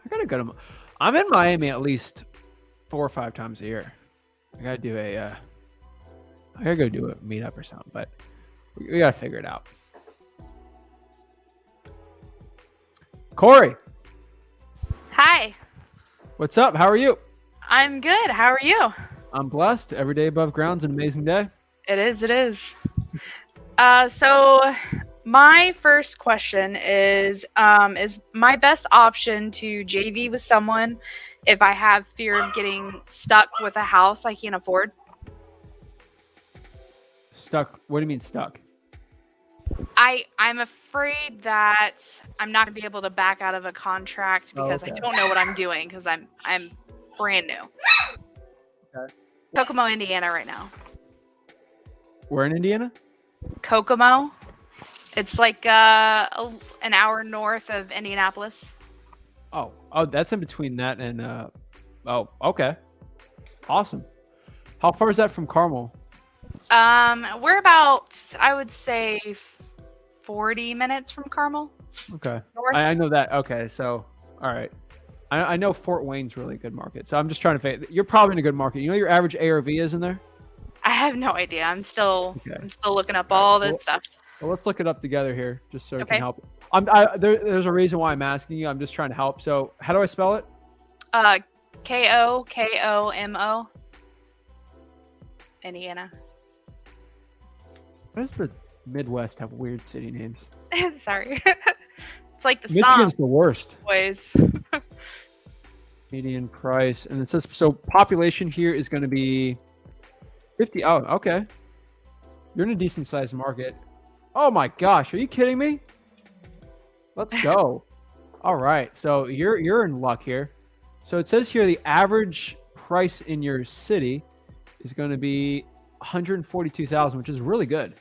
I gotta go to. I'm in Miami at least 4 or 5 times a year. I gotta do I gotta go do a meetup or something, but we gotta figure it out. Corey, Hi, what's up? How are you? I'm good. How are you? I'm blessed. Every day above ground's an amazing day. It is. It is. So my first question is my best option to JV with someone if I have fear of getting stuck with a house I can't afford? Stuck. What do you mean stuck? I'm afraid that I'm not gonna be able to back out of a contract because I Okay. don't know what I'm doing because I'm brand new. Okay. Kokomo, Indiana, right now. We're in Indiana. Kokomo. It's like an hour north of Indianapolis. Oh, that's in between that and oh, okay. Awesome. How far is that from Carmel? We're about, I would say, 40 minutes from Carmel. Okay. North. I know that. Okay, so all right. I know Fort Wayne's really a good market. So I'm just trying to figure. You're probably in a good market. You know your average ARV is in there? I have no idea. I'm still Okay. looking up all this Well- stuff. Well, let's look it up together here, just so it Okay. can help. There's a reason why I'm asking you. I'm just trying to help. So how do I spell it? Kokomo, Indiana. Why does the Midwest have weird city names? Sorry. It's like the Michigan's song, the worst. boys. Median price, and it says so. Population here is going to be 50. Oh, okay. You're in a decent sized market. Oh my gosh, are you kidding me? Let's go. All right, so you're in luck here. So it says here the average price in your city is going to be 142,000, which is really good.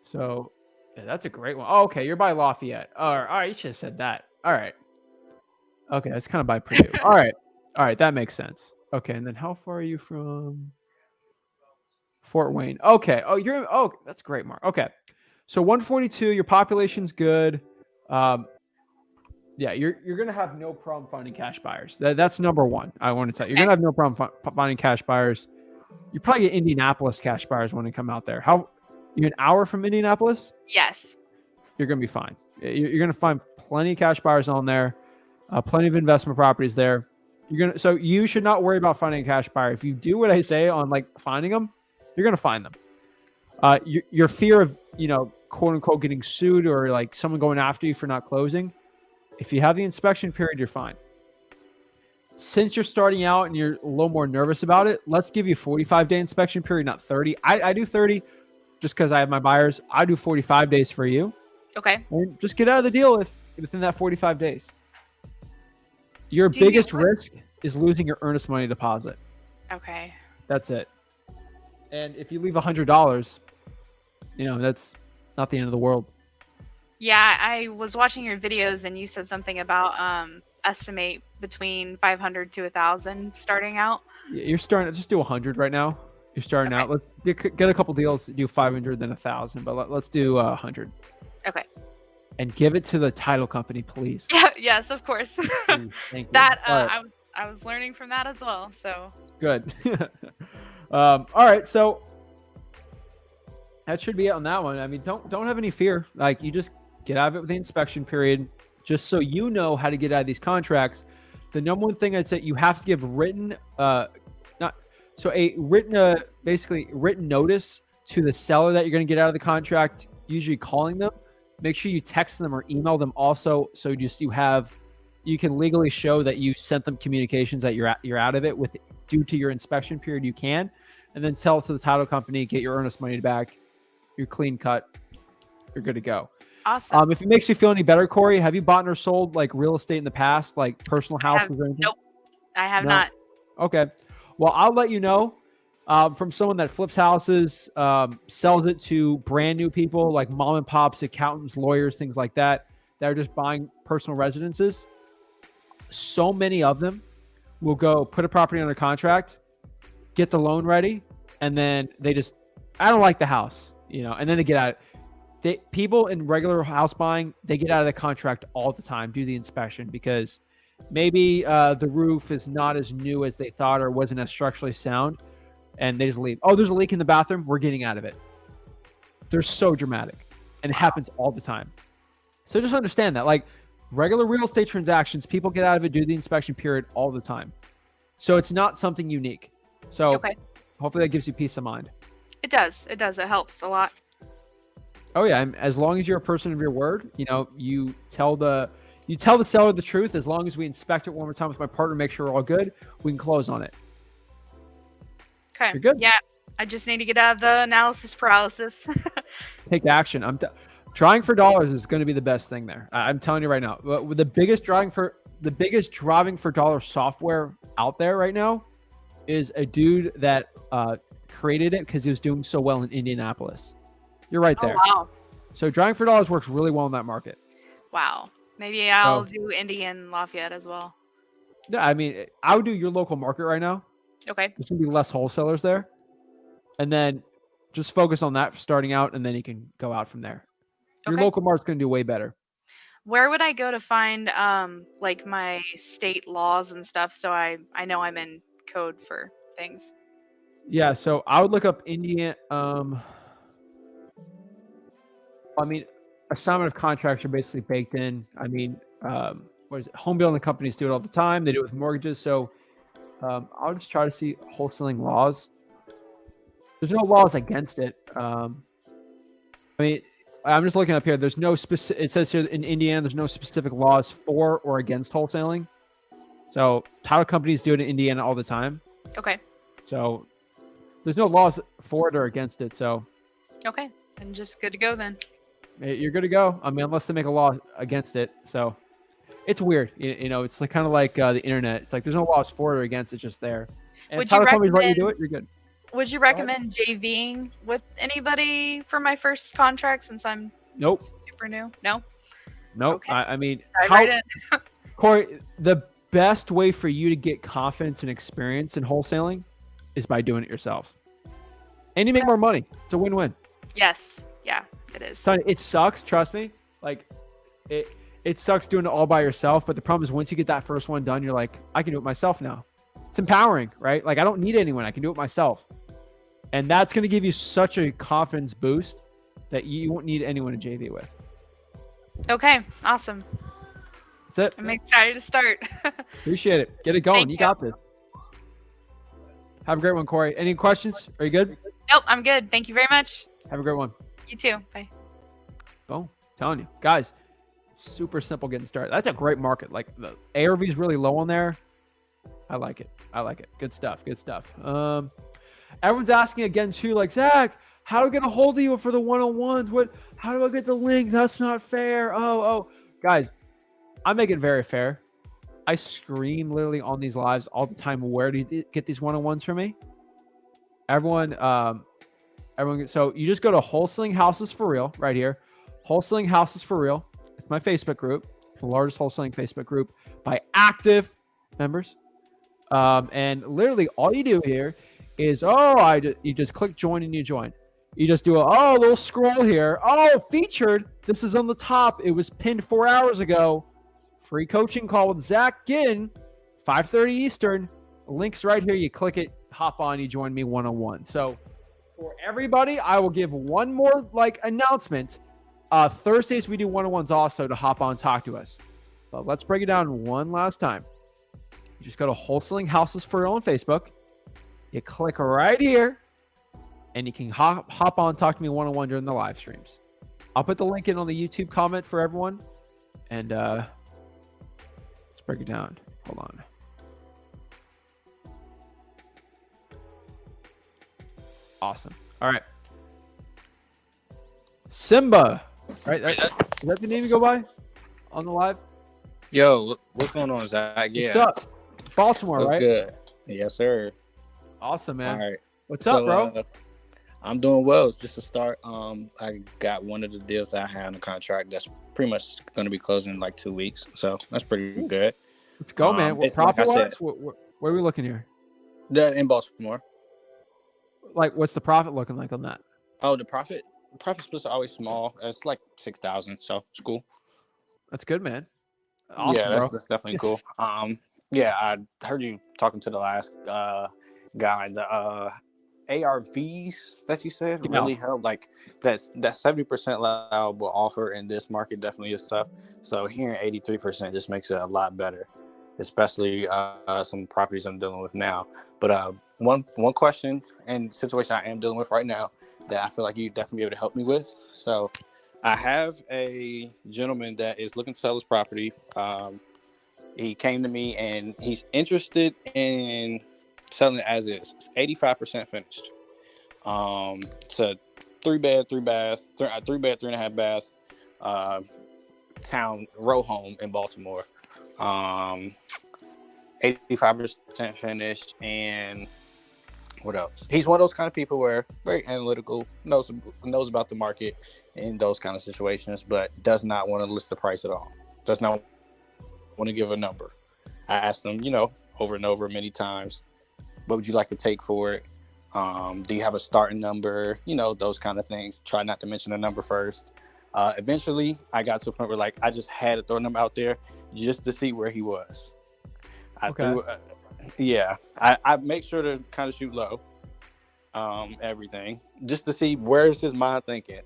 So yeah, that's a great one. Oh, okay, you're by Lafayette. All right, you should have said that. All right. Okay, that's kind of by Purdue. All right, that makes sense. Okay, and then how far are you from Fort Wayne? Okay. Oh, that's great, Mark. Okay, so 142. Your population's good. Yeah, you're gonna have no problem finding cash buyers. That's number one. I want to tell you, you're gonna have no problem finding cash buyers. You probably get Indianapolis cash buyers when they come out there. How you an hour from Indianapolis? Yes. You're gonna be fine. You're gonna find plenty of cash buyers on there, plenty of investment properties there. So you should not worry about finding a cash buyer. If you do what I say on like finding them, you're gonna find them. Your fear of quote unquote getting sued or like someone going after you for not closing. If you have the inspection period, you're fine. Since you're starting out and you're a little more nervous about it, let's give you 45-day inspection period, not 30. I do 30 just because I have my buyers. I do 45 days for you. Okay. And just get out of the deal within that 45 days. Your biggest risk is losing your earnest money deposit. Okay. That's it. And if you leave $100, that's not the end of the world. Yeah, I was watching your videos and you said something about estimate between 500 to 1,000 starting out. You're starting to just do 100 right now. You're starting out. Let's get a couple deals. Do 500, then 1,000, but let's do 100. Okay. And give it to the title company, please. Yeah. Yes, of course. Please, thank you. That Right. I was learning from that as well. So Good. All right, so that should be it on that one. I mean, don't have any fear. Like, you just get out of it with the inspection period, just so you know how to get out of these contracts. The number one thing I'd say, you have to give written, basically written notice to the seller that you're going to get out of the contract. Usually calling them. Make sure you text them or email them also, so you can legally show that you sent them communications that you're out of it with due to your inspection period. You can, and then sell it to the title company, get your earnest money back. You're clean cut. You're good to go. awesome. If it makes you feel any better, Corey, have you bought or sold like real estate in the past, like personal houses or anything? Nope. I have No? not. Okay. Well, I'll let you know from someone that flips houses, sells it to brand new people like mom and pops, accountants, lawyers, things like that are just buying personal residences. So many of them will go put a property under contract, get the loan ready, and then I don't like the house, and then they get out. People in regular house buying, they get out of the contract all the time, do the inspection, because maybe the roof is not as new as they thought or wasn't as structurally sound, and they just leave. Oh, there's a leak in the bathroom. We're getting out of it. They're so dramatic, and it happens all the time. So just understand that, like regular real estate transactions, people get out of it, do the inspection period all the time. So it's not something unique. So hopefully that gives you peace of mind. It does. It helps a lot. Oh yeah, and as long as you're a person of your word, you tell the seller the truth. As long as we inspect it one more time with my partner, make sure we're all good, we can close on it. Okay. You're good. Yeah. I just need to get out of the analysis paralysis. Take action. Drawing for dollars is going to be the best thing there. I'm telling you right now. With the biggest driving for dollar software out there right now is a dude that created it because he was doing so well in Indianapolis. You're right there. Oh, wow. So drawing for dollars works really well in that market. Wow. Maybe I'll do Indy and Lafayette as well. Yeah, I mean, I would do your local market right now. Okay. There's going to be less wholesalers there. And then just focus on that starting out, and then you can go out from there. Your local market's going to do way better. Where would I go to find like my state laws and stuff so I know I'm in code for things? Yeah, so I would look up Indiana. I mean, assignment of contracts are basically baked in. I mean, what is it? Home building companies do it all the time. They do it with mortgages. So I'll just try to see wholesaling laws. There's no laws against it. I mean, I'm just looking up here. There's no specific. It says here in Indiana, there's no specific laws for or against wholesaling. So title companies do it in Indiana all the time. Okay. So there's no laws for it or against it. So Okay, and just good to go then. you're good to go. I mean, unless they make a law against it. So it's weird. You know, it's like kind of like the internet. It's like there's no laws for it or against. It's just there. And Would if title you companies let you do recommend- it, you're good. Would you recommend JVing with anybody for my first contract since I'm Nope. super new? No? Nope. Okay. I mean, Dive how, right in. Corey, the best way for you to get confidence and experience in wholesaling is by doing it yourself. And you make more money. It's a win-win. Yes. Yeah, it is. It sucks, trust me. Like it sucks doing it all by yourself, but the problem is once you get that first one done, you're like, I can do it myself now. It's empowering, right? Like I don't need anyone. I can do it myself. And that's going to give you such a confidence boost that you won't need anyone to JV with. Okay, awesome. That's it. I'm excited to start. Appreciate it. Get it going. Thank You you. got this. Have a great one, Corey. Any questions? Are you good? Nope, I'm good. Thank you very much. Have a great one. You too. Bye. Boom. Telling you. Guys, super simple getting started. That's a great market. Like the ARV is really low on there. I like it. I like it. Good stuff. Good stuff. Everyone's asking again too, like, Zach, how do I get a hold of you for the one-on-ones? How do I get the link? That's not fair. Oh, guys, I make it very fair. I scream literally on these lives all the time. Where do you get these one-on-ones from me? Everyone, so you just go to Wholesaling Houses for Real right here. Wholesaling Houses for Real. It's my Facebook group, the largest wholesaling Facebook group by active members. And literally all you do here is, you just click join and you join. You just do a little scroll here. Oh, featured. This is on the top. It was pinned 4 hours ago. Free coaching call with Zach Ginn, 5:30 Eastern. Link's right here. You click it, hop on, you join me one-on-one. So for everybody, I will give one more announcement. Thursdays we do one-on-ones also to hop on, talk to us. But let's break it down one last time. You just go to Wholesaling Houses for Real on Facebook. You click right here, and you can hop on, talk to me one-on-one during the live streams. I'll put the link in on the YouTube comment for everyone. And let's break it down. Hold on. Awesome. All right. Simba. Right? Is that the name you go by on the live? Yo, what's going on, Zach? Yeah. What's up? Baltimore, What's right? good? Yes, sir. Awesome, man. All right. What's up, bro? I'm doing well. It's just a start. I got one of the deals that I had on the contract that's pretty much going to be closing in like 2 weeks. So that's pretty good. Let's go, man. What it's like I profit said- wise? What are we looking here? In Baltimore. Like, what's the profit looking like on that? Oh, the profit splits are always small. It's like 6,000. So it's cool. That's good, man. Awesome, Yeah, bro. that's definitely cool. Yeah, I heard you talking to the last guy. The ARVs that you said Yeah. really helped. Like that 70% allowable offer in this market definitely is tough. So hearing 83% just makes it a lot better, especially some properties I'm dealing with now. But one question and situation I am dealing with right now that I feel like you definitely be able to help me with. So I have a gentleman that is looking to sell his property. He came to me and he's interested in selling it as is. It's 85% finished. It's a 3-bed, 3.5 bath town row home in Baltimore. 85% finished. And what else? He's one of those kind of people where very analytical, knows about the market in those kind of situations, but does not want to list the price at all. Does not want to give a number. I asked him, over and over many times, what would you like to take for it? Do you have a starting number? Those kind of things. Try not to mention a number first. Eventually, I got to a point where I just had to throw them out there just to see where he was. I make sure to kind of shoot low, everything, just to see where is his mind thinking.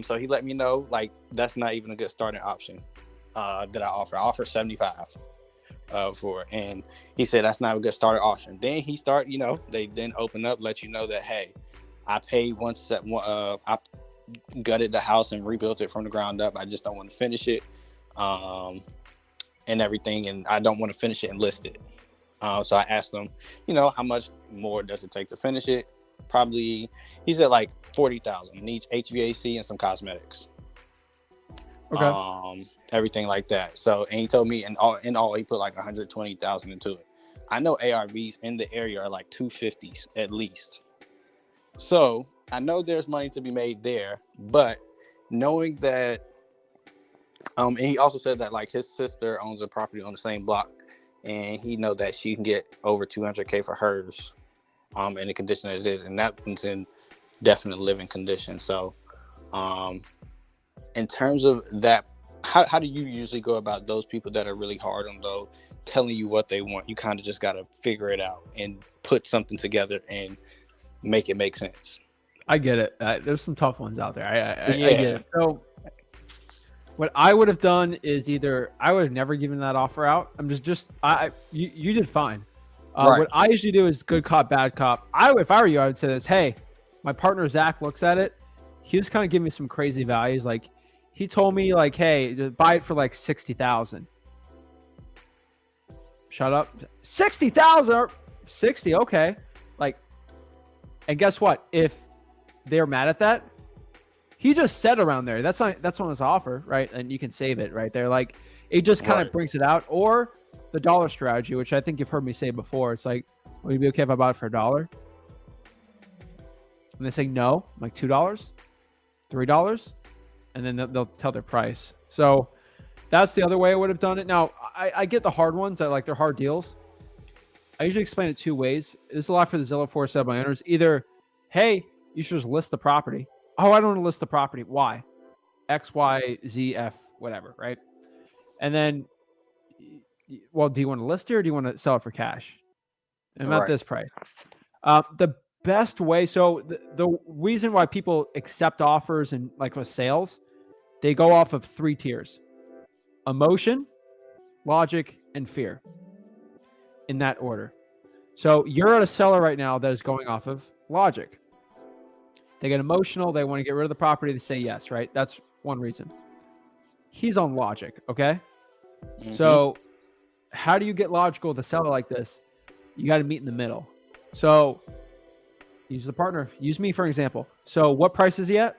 So he let me know, that's not even a good starting option that I offer. I offer 75 for it. And he said, that's not a good starter option. Then he start, they then open up, let you know that, hey, I paid I gutted the house and rebuilt it from the ground up. I just don't want to finish it and everything. And I don't want to finish it and list it. So I asked him, how much more does it take to finish it? Probably, he said like 40,000. Needs HVAC and some cosmetics. Okay. Everything like that. So, and he told me in all he put like 120,000 into it. I know ARVs in the area are like 250s at least. So I know there's money to be made there, but knowing that, and he also said that like his sister owns a property on the same block, and he know that she can get over 200K for hers, in the condition that it is, and that one's in definite living condition. So, in terms of that, how do you usually go about those people that are really hard on those, telling you what they want? You kind of just got to figure it out and put something together and make it make sense. I get it. There's some tough ones out there. I get it. So what I would have done is either I would have never given that offer out. I'm you did fine. Right. What I usually do is good cop, bad cop. If I were you, I would say this: hey, my partner Zach looks at it. He was kind of giving me some crazy values. Like he told me, like, hey, buy it for like 60,000. Shut up. 60,000. 60. Okay. Like, and guess what? If they're mad at that, he just said around there. That's on his offer, right? And you can save it right there. Like, it just kind of brings it out. Or the dollar strategy, which I think you've heard me say before. It's like, would you be okay if I bought it for $1? And they say no. I'm like $2, $3, and then they'll tell their price. So that's the other way I would have done it. Now, I get the hard ones that like they're hard deals. I usually explain it two ways. This is a lot for the Zillow for sale by owners. Either, hey, you should just list the property. Oh, I don't want to list the property. Why? X, Y, Z, F, whatever, right? And then, well, do you want to list it or do you want to sell it for cash? And not this price. The best way, so the reason why people accept offers and like with sales, they go off of 3 tiers: emotion, logic, and fear, in that order. So you're at a seller right now that is going off of logic. They get emotional. They want to get rid of the property. They say yes, right? That's one reason. He's on logic, okay? Mm-hmm. So how do you get logical with a seller like this? You got to meet in the middle. So use the partner. Use me for an example. So what price is he at?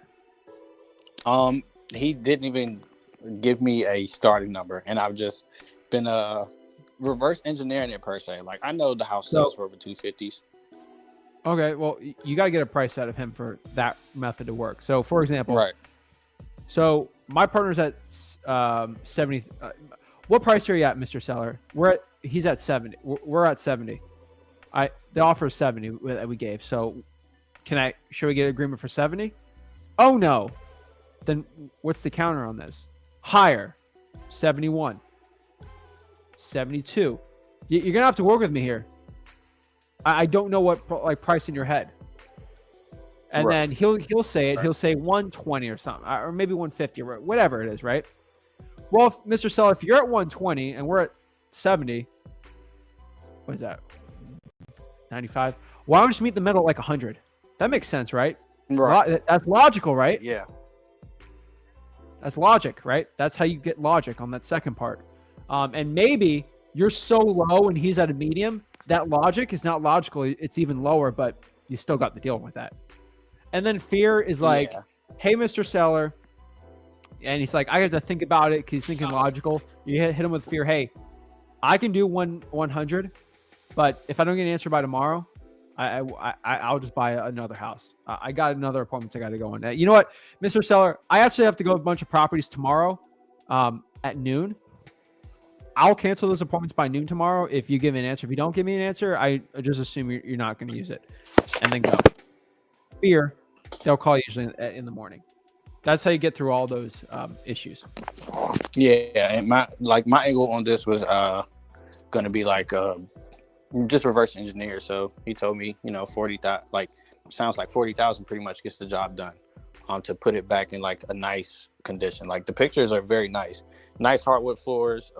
He didn't even give me a starting number, and I've just been reverse engineering it per se. Like, I know the house sells for over 250s. Okay, well, you got to get a price out of him for that method to work. So, for example, right. So my partner's at 70. What price are you at, Mr. Seller? He's at 70. We're at 70. The offer is 70 that we gave. So, should we get an agreement for 70? Oh no. Then what's the counter on this? Higher. 71. 72. You're gonna have to work with me here. I don't know what like price in your head. And then he'll say it. He'll say 120 or something, or maybe 150 or whatever it is, right? Well, Mr. Seller, if you're at 120 and we're at 70, what is that? 95. Why don't we just meet in the middle at like 100? That makes sense, right? Right. That's logical, right? Yeah. That's logic, right? That's how you get logic on that second part. And maybe you're so low and he's at a medium, that logic is not logical. It's even lower, but you still got to deal with that. And then fear is like, hey, Mr. Seller. And he's like, I have to think about it because he's thinking logical. You hit him with fear. Hey, I can do 100, but if I don't get an answer by tomorrow, I'll just buy another house. I got another appointment I got to go on. You know what, Mr. Seller? I actually have to go to a bunch of properties tomorrow at noon. I'll cancel those appointments by noon tomorrow if you give me an answer. If you don't give me an answer, I just assume you're not going to use it, and then go. Fear, they'll call you usually in the morning. That's how you get through all those issues. Yeah, and my angle on this was going to be like just reverse engineer. So he told me, 40,000, like sounds like 40,000 pretty much gets the job done. To put it back in like a nice condition. Like the pictures are very nice hardwood floors,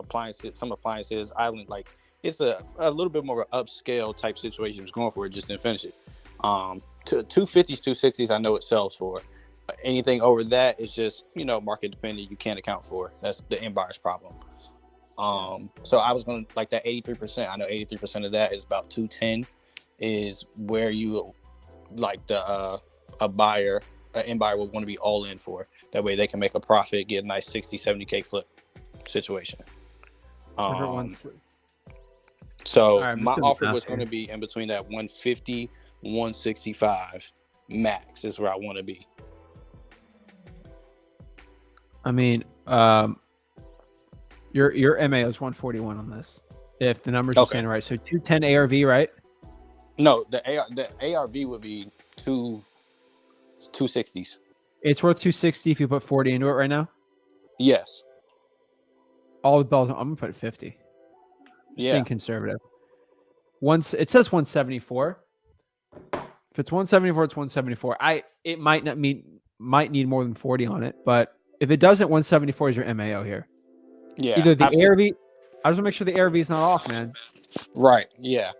some appliances, island. Like it's a little bit more of an upscale type situation. It's going for it, just didn't finish it. 250s, 260s, I know it sells for. Anything over that is just, market dependent. You can't account for. That's the end buyer's problem. So I was going to like that 83%. I know 83% of that is about 210 is where you like the a buyer, an end buyer will want to be all in for. That way they can make a profit, get a nice 60, 70K flip situation. So right, my offer was going to be in between that 150, 165 max is where I want to be. I mean, your MA is 141 on this. If the numbers are saying right, so 210 ARV, right? No, the ARV would be 260s. It's worth 260 if you put 40 into it right now. Yes. All the bells. I'm gonna put 50. Just being conservative. Once it says 174. If it's 174, it's 174. It might need more than 40 on it, but if it doesn't, 174 is your MAO here. Yeah. Either the ARV. I just want to make sure the ARV is not off, man. Right. Yeah.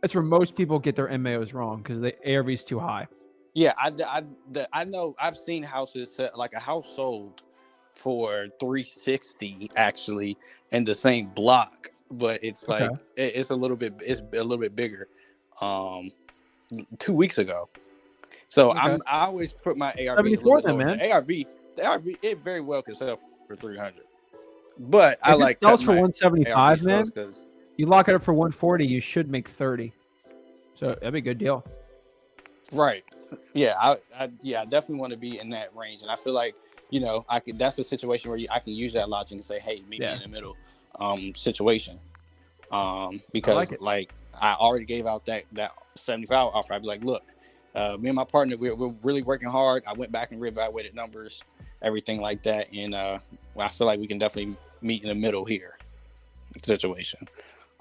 That's where most people get their MAOs wrong because the ARV is too high. Yeah, I know. I've seen houses like a house sold for 360 actually in the same block, but it's like it's a little bit bigger. 2 weeks ago, so I always put my ARV a little bit lower. The ARV, it very well could sell for 300, but if I like it sells for 175, man. Because you lock it up for 140, you should make 30. So that'd be a good deal. Right. Yeah, I definitely want to be in that range, and I feel like I could. That's a situation where I can use that logic and say, "Hey, meet me in the middle," situation. Because like I already gave out that 75 offer. I'd be like, "Look, me and my partner, we're really working hard. I went back and reevaluated numbers, everything like that, and I feel like we can definitely meet in the middle here." Situation.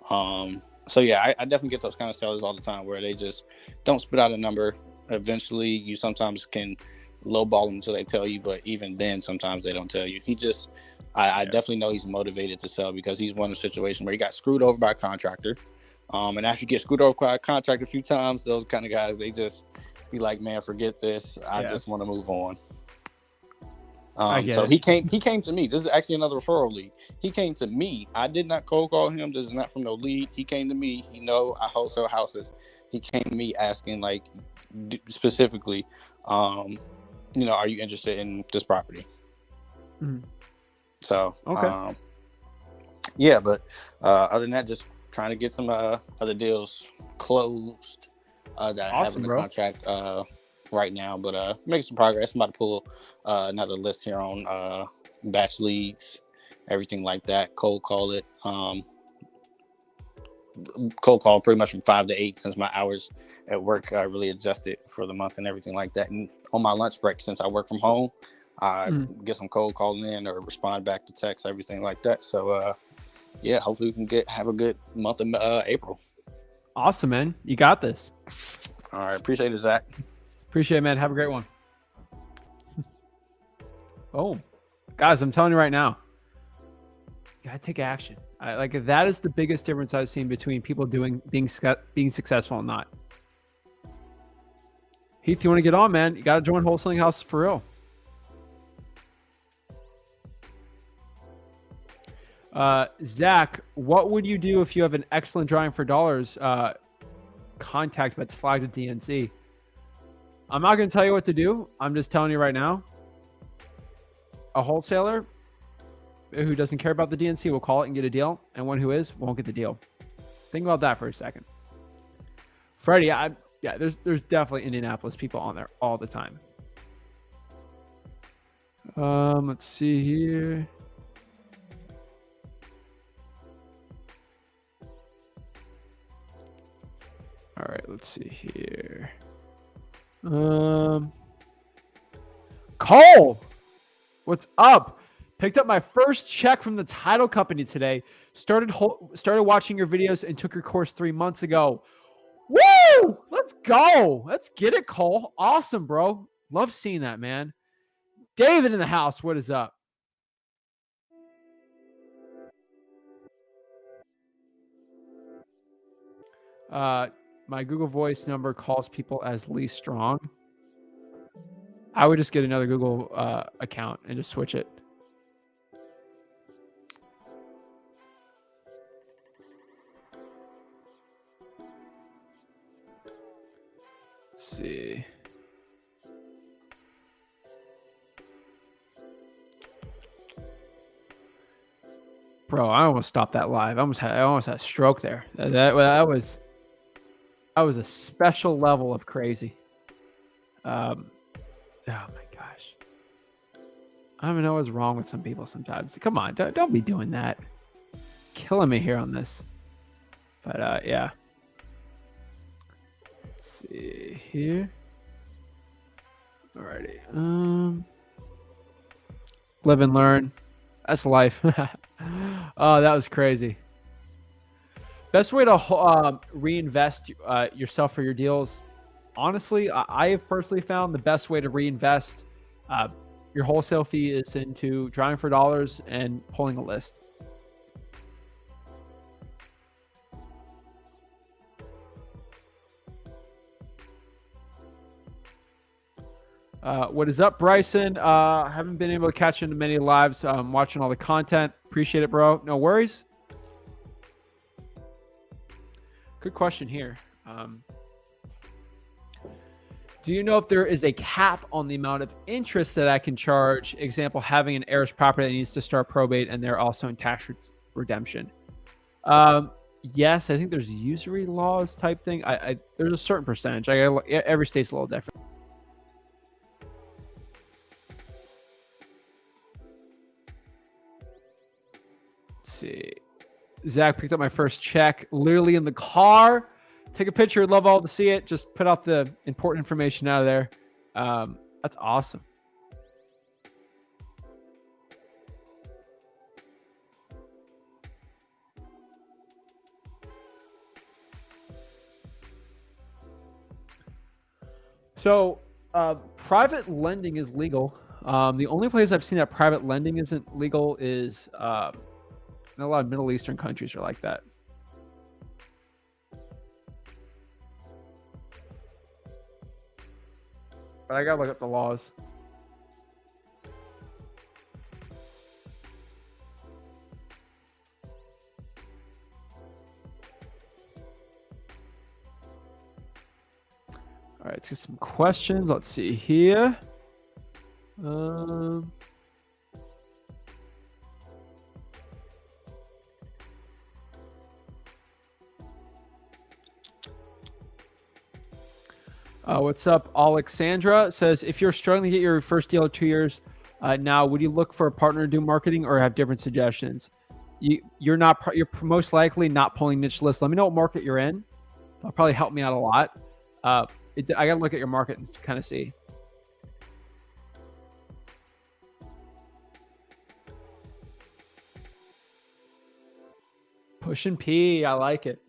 So yeah, I definitely get those kind of sellers all the time where they just don't spit out a number. Eventually, you sometimes can lowball them until they tell you, but even then, sometimes they don't tell you. I definitely know he's motivated to sell because he's one of the situations where he got screwed over by a contractor. And after you get screwed over by a contractor a few times, those kind of guys, they just be like, man, forget this. I just want to move on. So he came to me. This is actually another referral lead. He came to me. I did not cold call him. This is not from no lead. He came to me. He know I wholesale houses. He came to me asking like specifically, are you interested in this property? Mm-hmm. So, yeah, but other than that, just trying to get some other deals closed that I have in the contract right now, but making some progress. I'm about to pull another list here on batch leads, everything like that. Cold call it. Cold call pretty much from 5 to 8 since my hours at work really adjusted for the month and everything like that. And on my lunch break, since I work from home, I get some cold calling in or respond back to text, everything like that. So yeah, hopefully we can have a good month of April. Awesome, man. You got this. All right. Appreciate it, Zach. Appreciate it, man. Have a great one. Oh, guys, I'm telling you right now, you gotta take action. That is the biggest difference I've seen between people being successful and not. Heath, you want to get on, man? You got to join Wholesaling House for real. Zach, what would you do if you have an excellent drawing for dollars contact that's flagged with DNC? I'm not going to tell you what to do. I'm just telling you right now. A wholesaler who doesn't care about the DNC will call it and get a deal, and one who won't get the deal. Think about that for a second. Freddie, there's definitely Indianapolis people on there all the time. Let's see here. All right, let's see here. Cole, what's up? Picked up my first check from the title company today. Started watching your videos and took your course 3 months ago. Woo! Let's go. Let's get it, Cole. Awesome, bro. Love seeing that, man. David in the house. What is up? My Google Voice number calls people as Lee Strong. I would just get another Google account and just switch it. see. Bro, I almost stopped that live. I almost had a stroke there. That was a special level of crazy. Oh my gosh. I don't even know what's wrong with some people sometimes. Come on, don't be doing that. Killing me here on this. But yeah. Let's see here. Alrighty. Live and learn. That's life. Oh, that was crazy. Best way to reinvest yourself for your deals. Honestly, I have personally found the best way to reinvest your wholesale fee is into driving for dollars and pulling a list. What is up, Bryson? Haven't been able to catch into many lives. Watching all the content. Appreciate it, bro. No worries. Good question here. Do you know if there is a cap on the amount of interest that I can charge? Example, having an heiress property that needs to start probate and they're also in tax redemption. Yes, I think there's usury laws type thing. There's a certain percentage. Every state's a little different. Let's see. Zach picked up my first check literally in the car. Take a picture. Love all to see it. Just put out the important information out of there. That's awesome. So private lending is legal. The only place I've seen that private lending isn't legal is in a lot of Middle Eastern countries are like that. But I gotta look up the laws. All right, let's get some questions. Let's see here. What's up? Alexandra says, if you're struggling to get your first deal in 2 years now, would you look for a partner to do marketing or have different suggestions? You're most likely not pulling niche lists. Let me know what market you're in. That'll probably help me out a lot. I got to look at your market and kind of see. Push and P. I like it.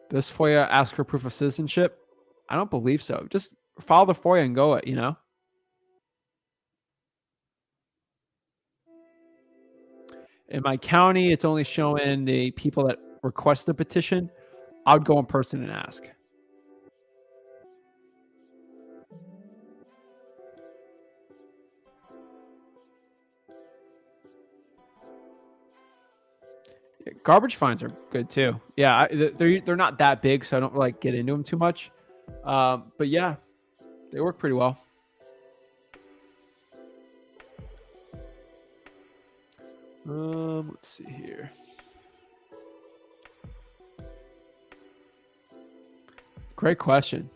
Does FOIA ask for proof of citizenship? I don't believe so. Just file the FOIA and go it, you know? In my county, it's only showing the people that request the petition. I would go in person and ask. Garbage fines are good too. Yeah, they're not that big, so I don't like get into them too much. But yeah, they work pretty well. Let's see here. Great question.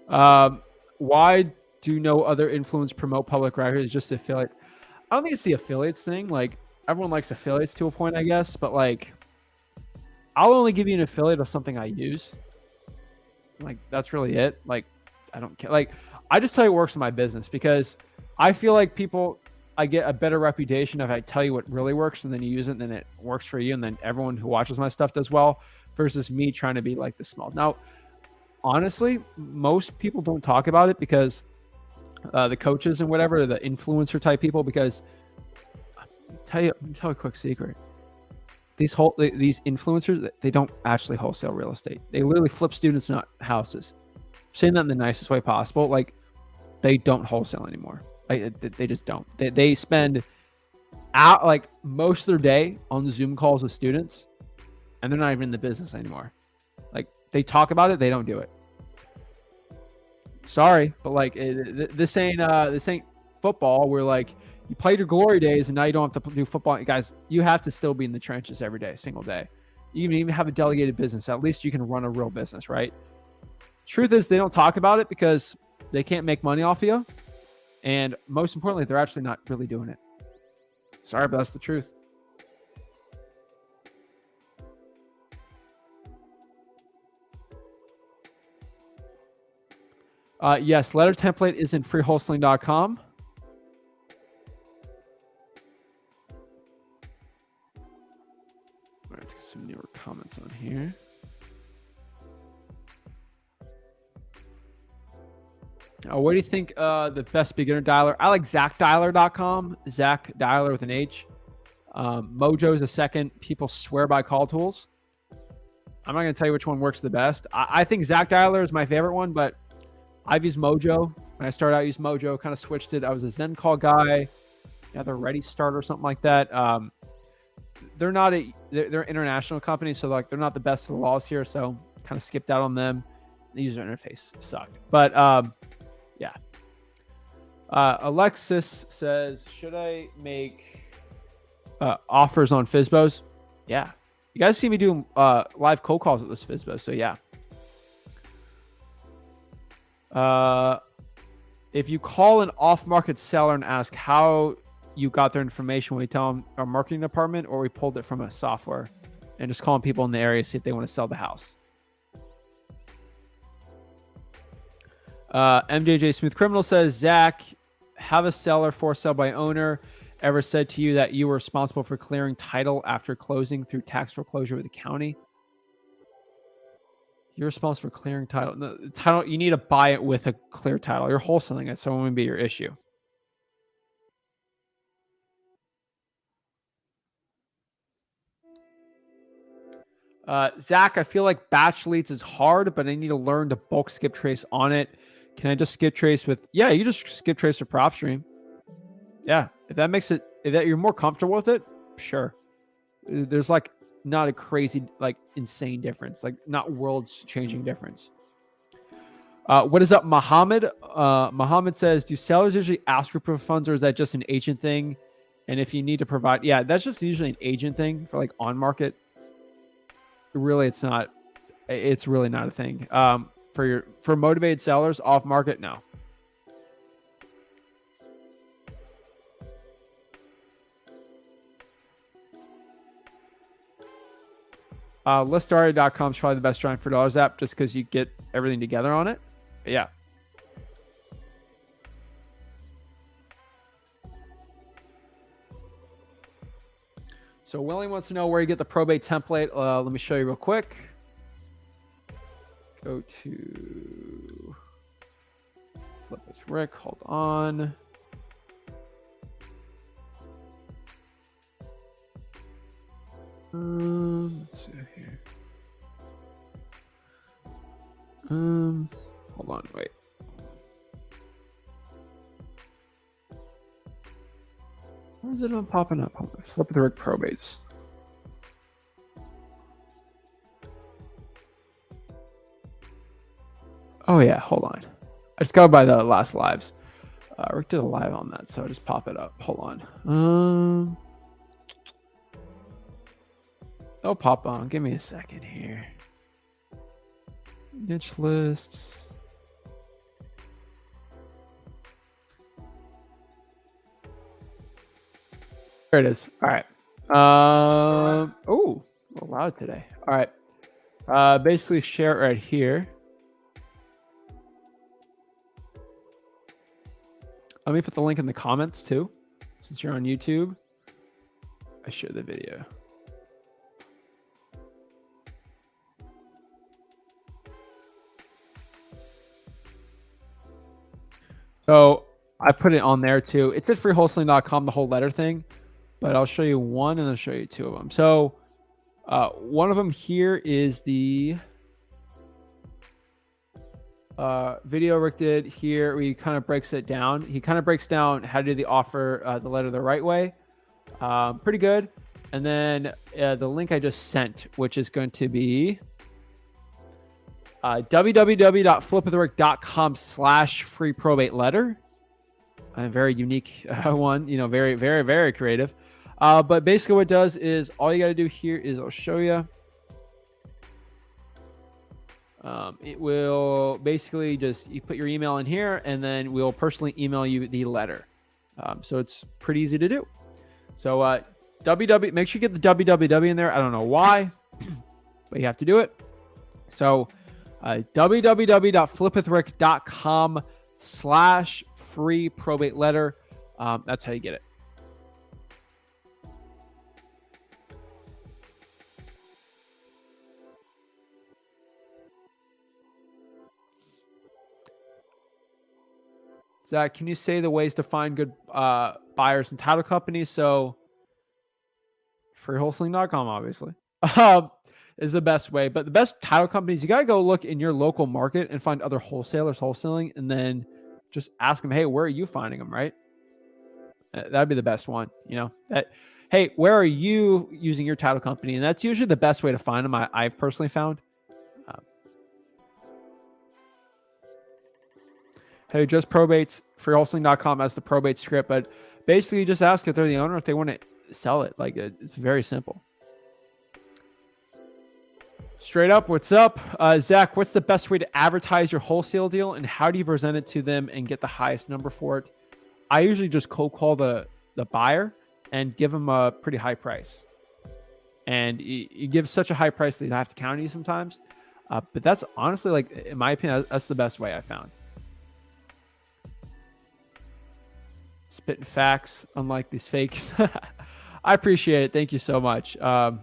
Why do no other influence promote public records? Just affiliate? I don't think it's the affiliates thing. Like, everyone likes affiliates to a point, I guess, but like, I'll only give you an affiliate of something I use. Like, that's really it. Like, I don't care. Like, I just tell you what works in my business because I feel like I get a better reputation if I tell you what really works and then you use it and then it works for you and then everyone who watches my stuff does well versus me trying to be like the small. Now, honestly, most people don't talk about it because the coaches and whatever, the influencer type people, because let me tell you a quick secret. These influencers, they don't actually wholesale real estate. They literally flip students, not houses. I'm saying that in the nicest way possible. Like, they don't wholesale anymore. They just don't. They spend out like most of their day on Zoom calls with students, and they're not even in the business anymore. Like, they talk about it, they don't do it. Sorry, but like this ain't football where like you played your glory days and now you don't have to do football. Guys, you have to still be in the trenches every day, single day. You can even have a delegated business. At least you can run a real business, right? Truth is, they don't talk about it because they can't make money off of you. And most importantly, they're actually not really doing it. Sorry, but that's the truth. Yes, letter template is in freewholesaling.com. Let's get some newer comments on here. What do you think the best beginner dialer? I like ZachDialer.com. Zach Dialer with an H. Mojo is the second. People swear by call tools. I'm not going to tell you which one works the best. I think Zach Dialer is my favorite one, but I've used Mojo. When I started out, I used Mojo, kind of switched it. I was a Zen call guy. Yeah, they're Ready Start or something like that. They're an international company, so like they're not the best of the laws here, so kind of skipped out on them. The user interface sucked. But yeah. Alexis says, should I make offers on FSBOs? Yeah. You guys see me doing live cold calls with this FSBO, so yeah. If you call an off-market seller and ask how you got their information, we tell them our marketing department or we pulled it from a software, and just calling people in the area, see if they want to sell the house. MJJ Smooth Criminal says, Zach, have a seller for sale by owner ever said to you that you were responsible for clearing title after closing through tax foreclosure with the county? You're responsible for clearing title. No, title, you need to buy it with a clear title. You're wholesaling it, so it wouldn't be your issue. Zach, I feel like batch leads is hard, but I need to learn to bulk skip trace on it. Can I just skip trace with? Yeah, you just skip trace with PropStream. Yeah, if that makes it, if that you're more comfortable with it, sure. There's like not a crazy, like insane difference, like not worlds changing difference. What is up, Muhammad? Muhammad says, do sellers usually ask for proof of funds, or is that just an agent thing? And if you need to provide, yeah, that's just usually an agent thing for like on market. Really, it's not. It's really not a thing. For motivated sellers off market, no. Listarted.com is probably the best Trying for Dollars app just because you get everything together on it. But yeah. So Willie wants to know where you get the probate template. Let me show you real quick. Go to flip with Rick. Hold on. Let's see here. Hold on, wait. Why is it not popping up? Flip with Rick probates. Oh yeah, hold on. I just got by the last lives. Rick did a live on that, so I just pop it up. Hold on. Oh, pop on. Give me a second here. Niche lists. There it is. All right. Oh, a little loud today. All right. Basically share it right here. Let me put the link in the comments too. Since you're on YouTube, I share the video. So I put it on there too. It's at freewholesaling.com, the whole letter thing, but I'll show you one and I'll show you two of them. So one of them here is the video Rick did here, where he kind of breaks it down. He kind of breaks down how to do the offer, the letter the right way. Pretty good. And then the link I just sent, which is going to be www.flipwithrick.com/free probate letter. A very unique one, very, very, very creative. But basically what it does is all you got to do here is I'll show you. It will basically just, you put your email in here and then we'll personally email you the letter. So it's pretty easy to do. So make sure you get the www in there. I don't know why, but you have to do it. So www.flipwithrick.com/free probate letter. That's how you get it. Zach, can you say the ways to find good buyers and title companies? So freewholesaling.com, obviously, is the best way. But the best title companies, you got to go look in your local market and find other wholesalers wholesaling, and then just ask them, hey, where are you finding them, right? That'd be the best one, hey, where are you using your title company? And that's usually the best way to find them. I've personally found. Hey, just probates, freewholesaling.com has the probate script, but basically you just ask if they're the owner, if they want to sell it. Like, it's very simple. Straight up, what's up? Zach, what's the best way to advertise your wholesale deal, and how do you present it to them and get the highest number for it? I usually just cold call the buyer and give them a pretty high price. And you give such a high price that they have to counter you sometimes. But that's honestly, like, in my opinion, that's the best way I found. Spitting facts, unlike these fakes. I appreciate it. Thank you so much. No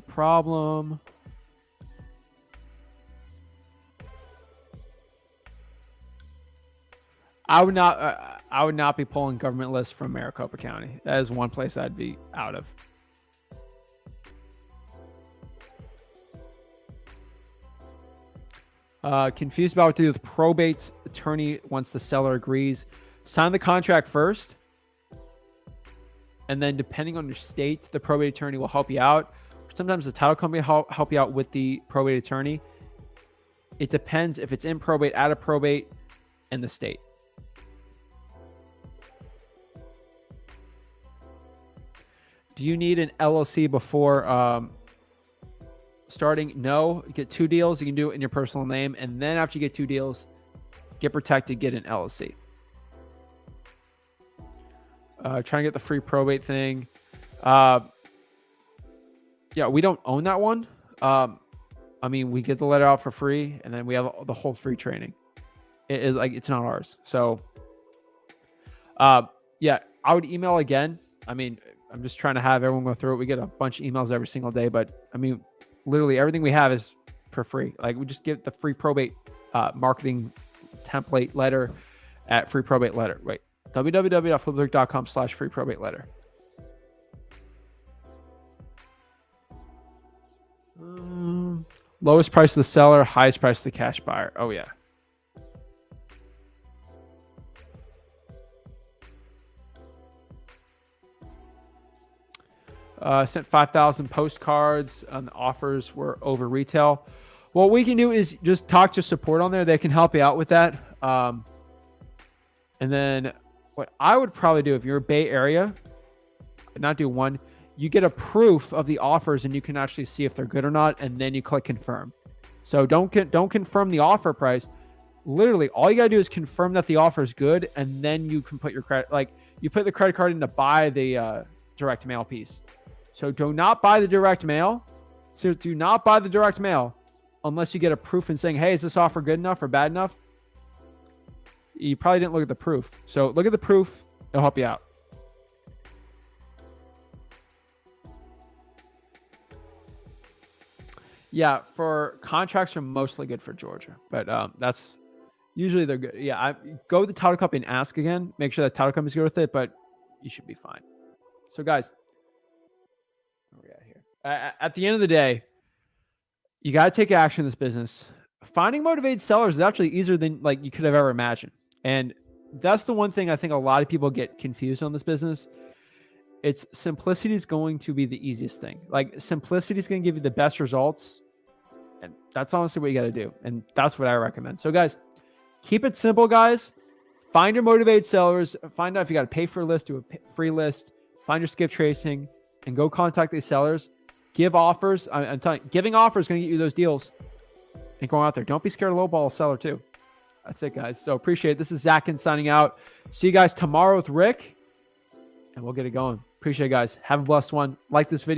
problem. I would not be pulling government lists from Maricopa County. That is one place I'd be out of. Confused about what to do with probate attorney once the seller agrees. Sign the contract first, and then depending on your state, the probate attorney will help you out. Sometimes the title company help you out with the probate attorney. It depends if it's in probate, out of probate, and the state. Do you need an LLC before starting? No. You get 2 deals. You can do it in your personal name. And then after you get 2 deals, get protected, get an LLC. Try and get the free probate thing. Yeah, we don't own that one. I mean, we get the letter out for free, and then we have the whole free training. It is like, it's not ours. So, yeah, I would email again. I mean, I'm just trying to have everyone go through it. We get a bunch of emails every single day, but I mean, literally everything we have is for free. Like, we just get the free probate marketing template letter at free probate letter. Wait, www.flipwithrick.com/free probate letter. Lowest price to the seller, highest price to the cash buyer. Oh yeah. Sent 5,000 postcards, and the offers were over retail. What we can do is just talk to support on there. They can help you out with that. And then what I would probably do, if you're a Bay Area, not do one, you get a proof of the offers and you can actually see if they're good or not. And then you click confirm. So don't confirm the offer price. Literally, all you got to do is confirm that the offer is good. And then you can put your credit, like you put the credit card in to buy the direct mail piece. So do not buy the direct mail. So do not buy the direct mail unless you get a proof and saying, hey, is this offer good enough or bad enough? You probably didn't look at the proof. So look at the proof. It'll help you out. Yeah, for contracts are mostly good for Georgia, but that's usually they're good. Yeah, go to the title company and ask again. Make sure that title company's good with it, but you should be fine. So guys, where are we at here? At the end of the day, you got to take action in this business. Finding motivated sellers is actually easier than like you could have ever imagined. And that's the one thing I think a lot of people get confused on this business It's simplicity is going to be the easiest thing. Like simplicity is going to give you the best results. And that's honestly what you got to do. And that's what I recommend. So guys, keep it simple, guys. Find your motivated sellers. Find out if you got to pay for a list, do a free list, find your skip tracing, and go contact these sellers. Give offers. I'm telling you, giving offers is going to get you those deals. And go out there. Don't be scared to lowball a seller too. That's it, guys. So appreciate it. This is Zach Ginn signing out. See you guys tomorrow with Rick, and we'll get it going. Appreciate it, guys. Have a blessed one. Like this video.